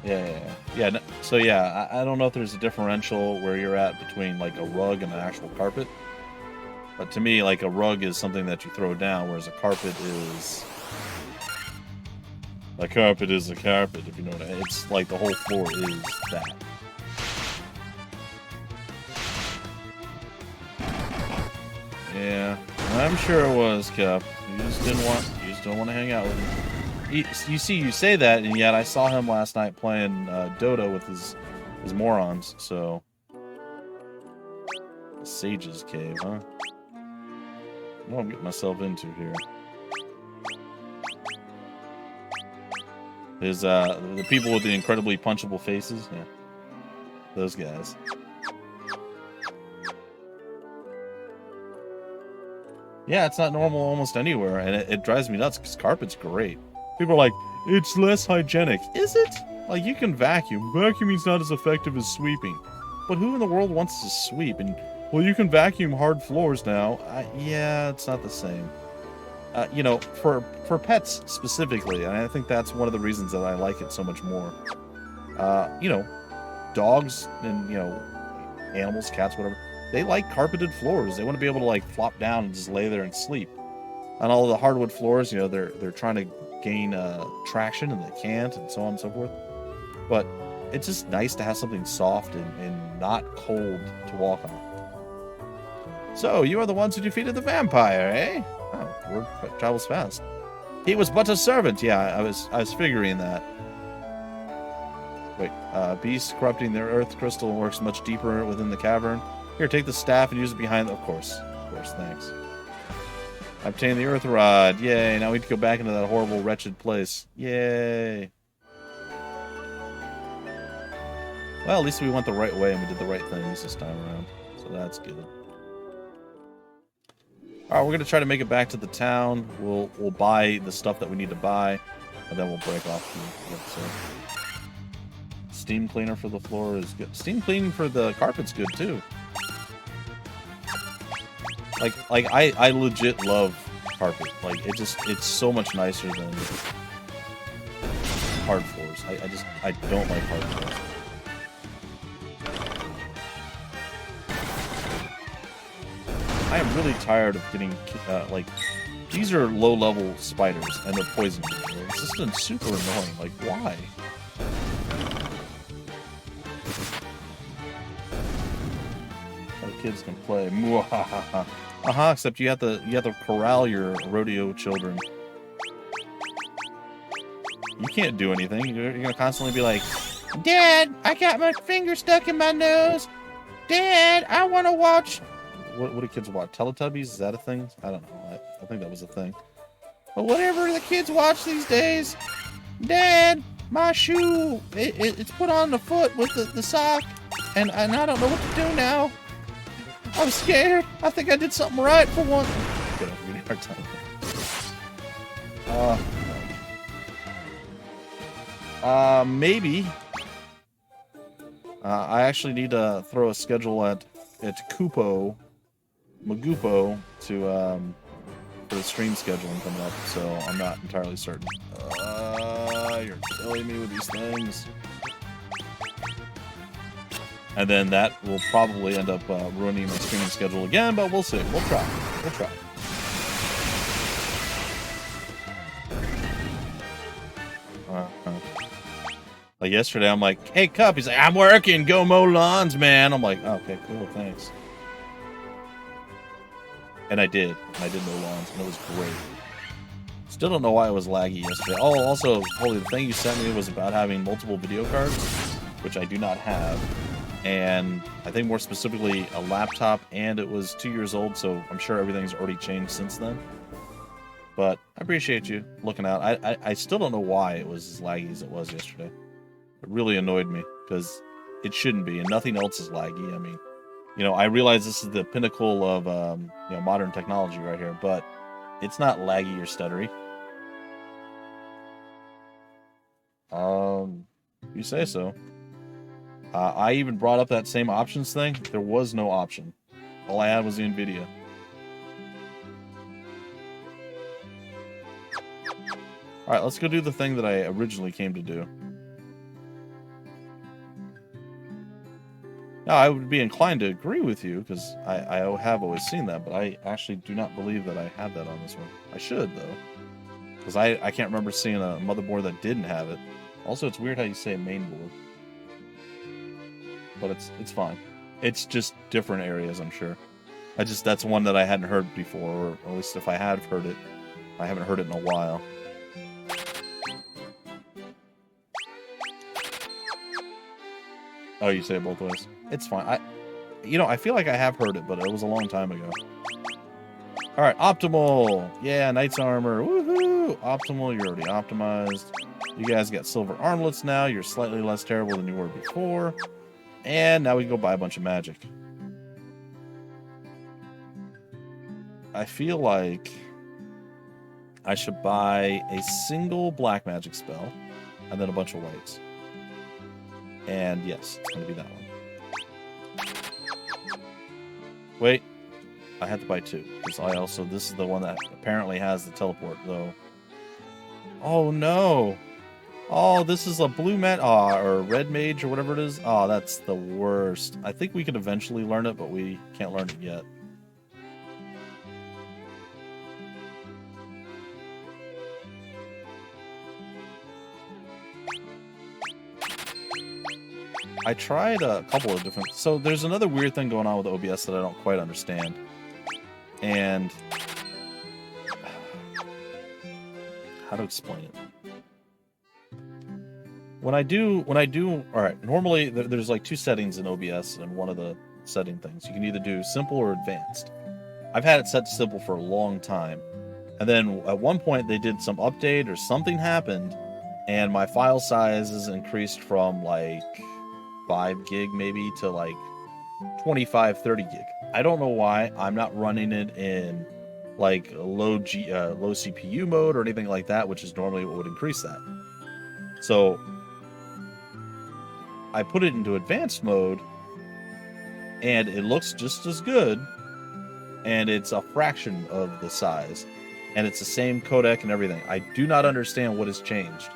Speaker 4: Yeah. No, so yeah, I don't know if there's a differential where you're at between like a rug and an actual carpet. But to me, like a rug is something that you throw down, whereas a carpet is... a carpet is a carpet, if you know what I mean. It's like the whole floor is that. Yeah, I'm sure it was, Cap. You just don't want to hang out with him. You see, you say that, and yet I saw him last night playing Dota with his morons, so... The Sage's Cave, huh? What I'm getting myself into here. There's the people with the incredibly punchable faces. Yeah. Those guys. Yeah, it's not normal almost anywhere, and it drives me nuts because carpet's great. People are like, it's less hygienic. Is it? Like, you can vacuum. Vacuuming's not as effective as sweeping. But who in the world wants to sweep? And Well, you can vacuum hard floors now. Yeah, it's not the same. You know, for pets specifically, and I think that's one of the reasons that I like it so much more. You know, dogs and, you know, animals, cats, whatever, they like carpeted floors. They want to be able to, like, flop down and just lay there and sleep. On all of the hardwood floors, you know, they're trying to gain traction, and they can't, and so on and so forth. But it's just nice to have something soft and not cold to walk on. So, you are the ones who defeated the vampire, eh? Oh, word travels fast. He was but a servant. Yeah, I was figuring that. Wait, beast corrupting their earth crystal works much deeper within the cavern. Here, take the staff and use it behind. Of course, thanks. I obtained the earth rod. Yay! Now we need to go back into that horrible, wretched place. Yay! Well, at least we went the right way and we did the right things this time around. So that's good. Alright, we're going to try to make it back to the town. We'll buy the stuff that we need to buy, and then we'll break off the episode. Steam cleaner for the floor is good. Steam cleaning for the carpet's good, too. Like I legit love carpet. Like, it's so much nicer than hard floors. I don't like hard floors. I am really tired of getting, like, these are low-level spiders, and they're poisonous. It's just been super annoying. Like, why? How the kids can play. Except you have to corral your rodeo children. You can't do anything. You're gonna constantly be like, Dad, I got my finger stuck in my nose. Dad, I want to watch... What do kids watch? Teletubbies? Is that a thing? I don't know. I think that was a thing. But whatever the kids watch these days. Dad, my shoe, it's put on the foot with the sock, and I don't know what to do now. I'm scared. I think I did something right for once. Get up, really hard time. Maybe. I actually need to throw a schedule at Magupo to for the stream scheduling coming up, so I'm not entirely certain. You're killing me with these things. And then that will probably end up ruining my streaming schedule again, but we'll see. We'll try. Like yesterday, I'm like, hey, Cup. He's like, I'm working. Go mow lawns, man. I'm like, okay, cool, thanks. And I did. I did mow lawns, and it was great. Still don't know why it was laggy yesterday. Oh, also, Holy, the thing you sent me was about having multiple video cards, which I do not have. And I think more specifically, a laptop, and it was 2 years old, so I'm sure everything's already changed since then. But I appreciate you looking out. I still don't know why it was as laggy as it was yesterday. It really annoyed me, because it shouldn't be, and nothing else is laggy. I mean, you know, I realize this is the pinnacle of you know, modern technology right here, but it's not laggy or stuttery. You say so. I even brought up that same options thing. There was no option. All I had was the NVIDIA. Alright, let's go do the thing that I originally came to do. Now, I would be inclined to agree with you, because I have always seen that, but I actually do not believe that I had that on this one. I should, though. Because I can't remember seeing a motherboard that didn't have it. Also, it's weird how you say mainboard. But it's fine. It's just different areas, I'm sure. That's one that I hadn't heard before, or at least if I had heard it, I haven't heard it in a while. Oh, you say it both ways. It's fine. You know, I feel like I have heard it, but it was a long time ago. Alright, optimal! Yeah, knight's armor. Woohoo! Optimal, you're already optimized. You guys got silver armlets now. You're slightly less terrible than you were before. And now we can go buy a bunch of magic. I feel like I should buy a single black magic spell and then a bunch of whites. And yes, it's going to be that one. Wait, I had to buy 2 because I also this is the one that apparently has the teleport though. Oh no! Oh, this is a blue or red mage or whatever it is. Oh, that's the worst. I think we could eventually learn it, but we can't learn it yet. I tried a couple of different... So there's another weird thing going on with OBS that I don't quite understand. And... how to explain it? When I do... Alright, normally there's like 2 settings in OBS and one of the setting things. You can either do simple or advanced. I've had it set to simple for a long time. And then at one point they did some update or something happened and my file size is increased from like 5 gig maybe to like 25, 30 gig. I don't know why. I'm not running it in like low CPU mode or anything like that, which is normally what would increase that. So I put it into advanced mode and it looks just as good and it's a fraction of the size and it's the same codec and everything. I do not understand what has changed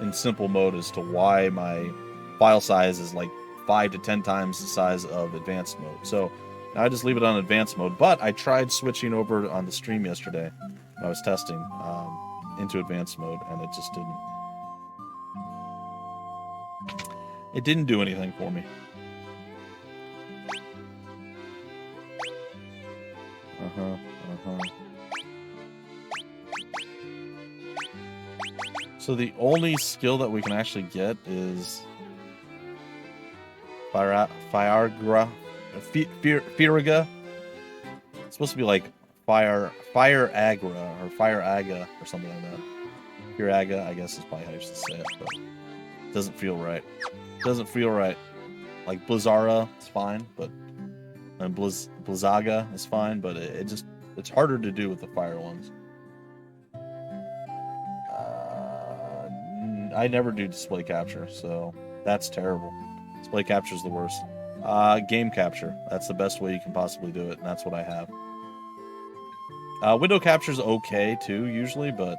Speaker 4: in simple mode as to why my file size is like 5 to 10 times the size of advanced mode. So now I just leave it on advanced mode, but I tried switching over on the stream yesterday when I was testing into advanced mode and it just didn't do anything for me. So the only skill that we can actually get is Firaga. It's supposed to be like Fire Agra or Fire Aga or something like that. Firaga, I guess is probably how you should say it, but it doesn't feel right. Doesn't feel right. Like Blizzara is fine, but and Blizzaga is fine, but it's harder to do with the fire ones. I never do display capture, so that's terrible. Display capture is the worst. Game capture. That's the best way you can possibly do it, and that's what I have. Window capture is okay too, usually, but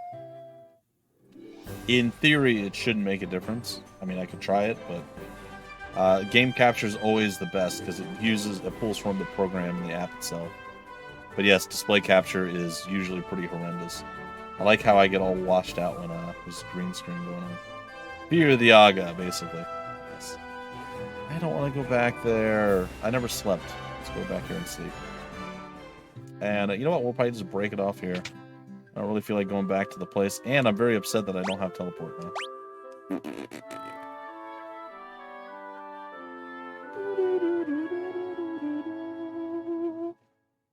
Speaker 4: in theory, it shouldn't make a difference. I mean, I could try it, but game capture is always the best because it pulls from the program in the app itself. But yes, display capture is usually pretty horrendous. I like how I get all washed out when there's green screen going on. Fear the Aga, basically. Yes. I don't want to go back there. I never slept. Let's go back here and sleep. And you know what? We'll probably just break it off here. I don't really feel like going back to the place. And I'm very upset that I don't have teleport now.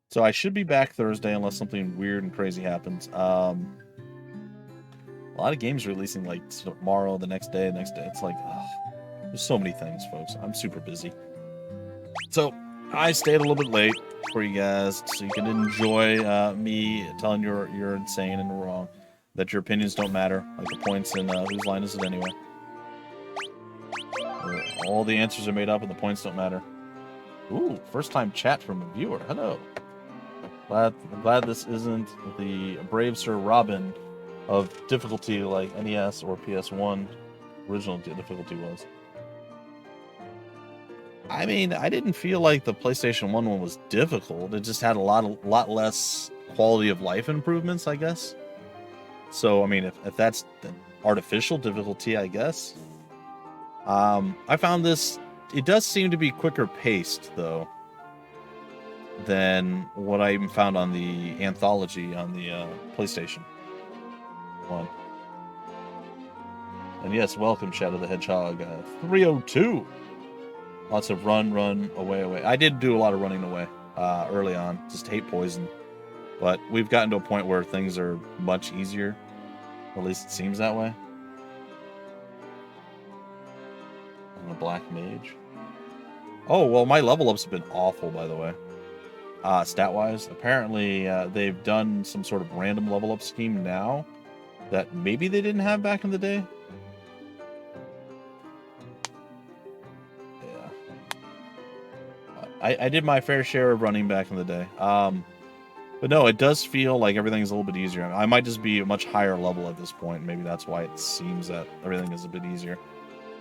Speaker 4: So I should be back Thursday unless something weird and crazy happens. A lot of games releasing like tomorrow, the next day. It's like, there's so many things, folks. I'm super busy. So I stayed a little bit late for you guys so you can enjoy me telling you you're insane and wrong. That your opinions don't matter. Like the points in whose line is it anyway. All the answers are made up and the points don't matter. Ooh, first time chat from a viewer. Hello. I'm glad this isn't the Brave Sir Robin of difficulty like NES or PS1 original difficulty was. I mean, I didn't feel like the PlayStation 1 one was difficult. It just had a lot less quality of life improvements, I guess. So, I mean, if that's the artificial difficulty, I guess. I found this, it does seem to be quicker paced, though, than what I even found on the Anthology on the PlayStation 1. And yes, welcome, Shadow the Hedgehog 302. Lots of run, away. I did do a lot of running away early on. Just hate poison. But we've gotten to a point where things are much easier. At least it seems that way. I'm a black mage. Oh, well, my level ups have been awful, by the way. Stat-wise. Apparently, they've done some sort of random level up scheme now that maybe they didn't have back in the day. I did my fair share of running back in the day. But no, it does feel like everything's a little bit easier. I might just be a much higher level at this point. Maybe that's why it seems that everything is a bit easier.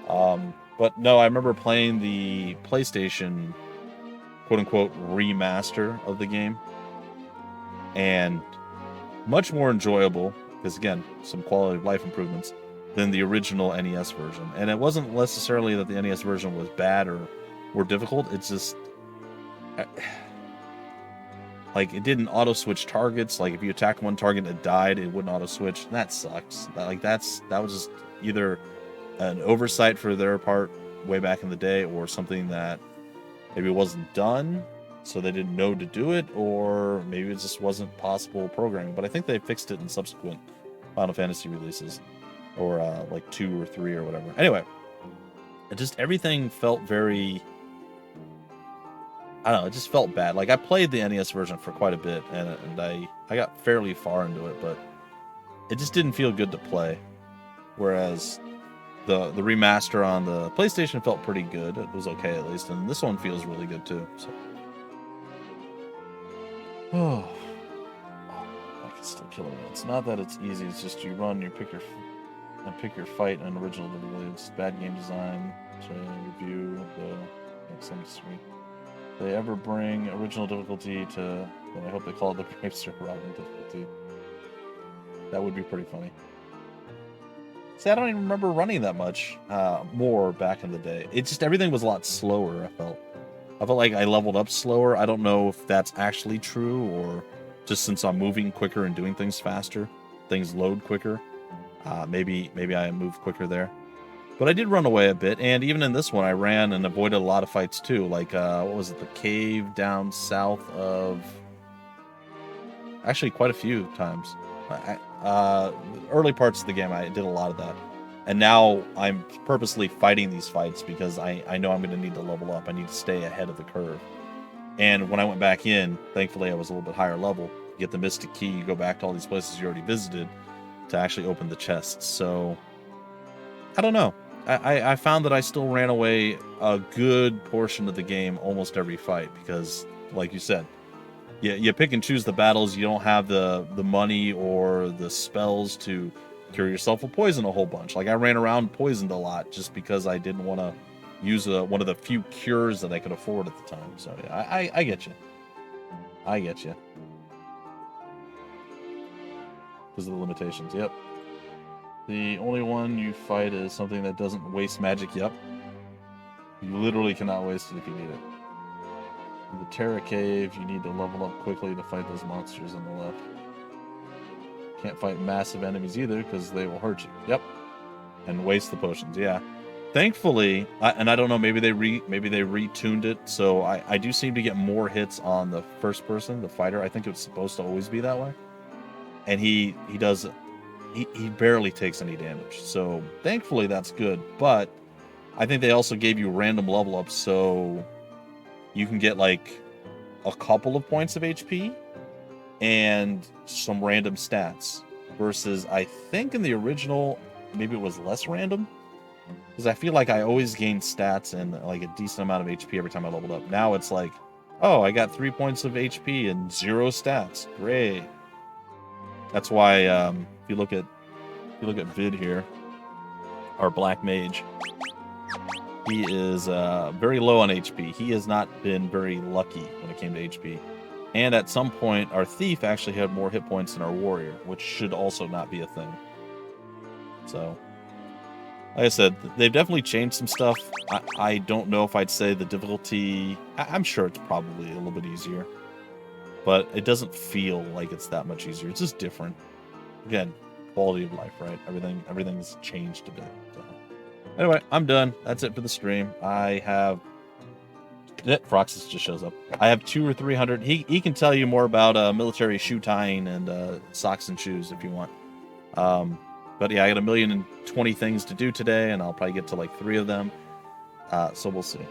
Speaker 4: But no, I remember playing the PlayStation quote-unquote remaster of the game. And much more enjoyable, because again, some quality of life improvements, than the original NES version. And it wasn't necessarily that the NES version was bad or more difficult. It's just... like, it didn't auto-switch targets. Like, if you attacked one target and it died, it wouldn't auto-switch. That sucks. That was just either an oversight for their part way back in the day, or something that maybe wasn't done, so they didn't know to do it, or maybe it just wasn't possible programming. But I think they fixed it in subsequent Final Fantasy releases, or like 2 or 3 or whatever. Anyway, it just, everything felt very... I don't know, it just felt bad. Like, I played the NES version for quite a bit, and I got fairly far into it, but it just didn't feel good to play. Whereas the remaster on the PlayStation felt pretty good. It was okay, at least, and this one feels really good too. So, oh, it's still killing me. It's not that it's easy. It's just you run, you pick your fight, and original difficulty. It's bad game design. So review the some disagree. They ever bring original difficulty to, I hope they call it the Brave Sir Robin difficulty. That would be pretty funny. See, I don't even remember running that much more back in the day. It's just, everything was a lot slower, I felt like I leveled up slower. I don't know if that's actually true, or just since I'm moving quicker and doing things faster, things load quicker. Maybe I moved quicker there. But I did run away a bit, and even in this one, I ran and avoided a lot of fights too. Like, what was it, the cave down south of... Actually, quite a few times. Early parts of the game, I did a lot of that. And now I'm purposely fighting these fights because I know I'm going to need to level up. I need to stay ahead of the curve. And when I went back in, thankfully I was a little bit higher level. You get the Mystic Key, you go back to all these places you already visited to actually open the chests. So, I don't know. I found that I still ran away a good portion of the game almost every fight because, like you said, you pick and choose the battles. You don't have the money or the spells to cure yourself of poison a whole bunch. Like, I ran around poisoned a lot just because I didn't want to use one of the few cures that I could afford at the time. So, yeah, I get you. I get you. Because of the limitations, yep. The only one you fight is something that doesn't waste magic, yep. You literally cannot waste it if you need it. In the Terra Cave, you need to level up quickly to fight those monsters on the left. Can't fight massive enemies either, because they will hurt you. Yep. And waste the potions, yeah. Thankfully, and I don't know, maybe they retuned it, so I do seem to get more hits on the first person, the fighter. I think it's supposed to always be that way. And he does... He barely takes any damage, so thankfully that's good. But I think they also gave you random level ups, so you can get like a couple of points of HP and some random stats. Versus, I think in the original, maybe it was less random, because I feel like I always gained stats and like a decent amount of HP every time I leveled up. Now it's like, oh, I got 3 points of HP and 0 stats. Great. That's why if you look at Vid here, our black mage, he is very low on HP. He has not been very lucky when it came to HP. And at some point, our thief actually had more hit points than our warrior, which should also not be a thing. So, like I said, they've definitely changed some stuff. I don't know if I'd say the difficulty... I'm sure it's probably a little bit easier. But it doesn't feel like it's that much easier. It's just different. Again, quality of life, right? Everything's changed a bit. So. Anyway, I'm done. That's it for the stream. I have... Froxus just shows up. I have 200 or 300. He can tell you more about military shoe tying and socks and shoes if you want. But yeah, I got 1,020,000 things to do today, and I'll probably get to like 3 of them. So we'll see.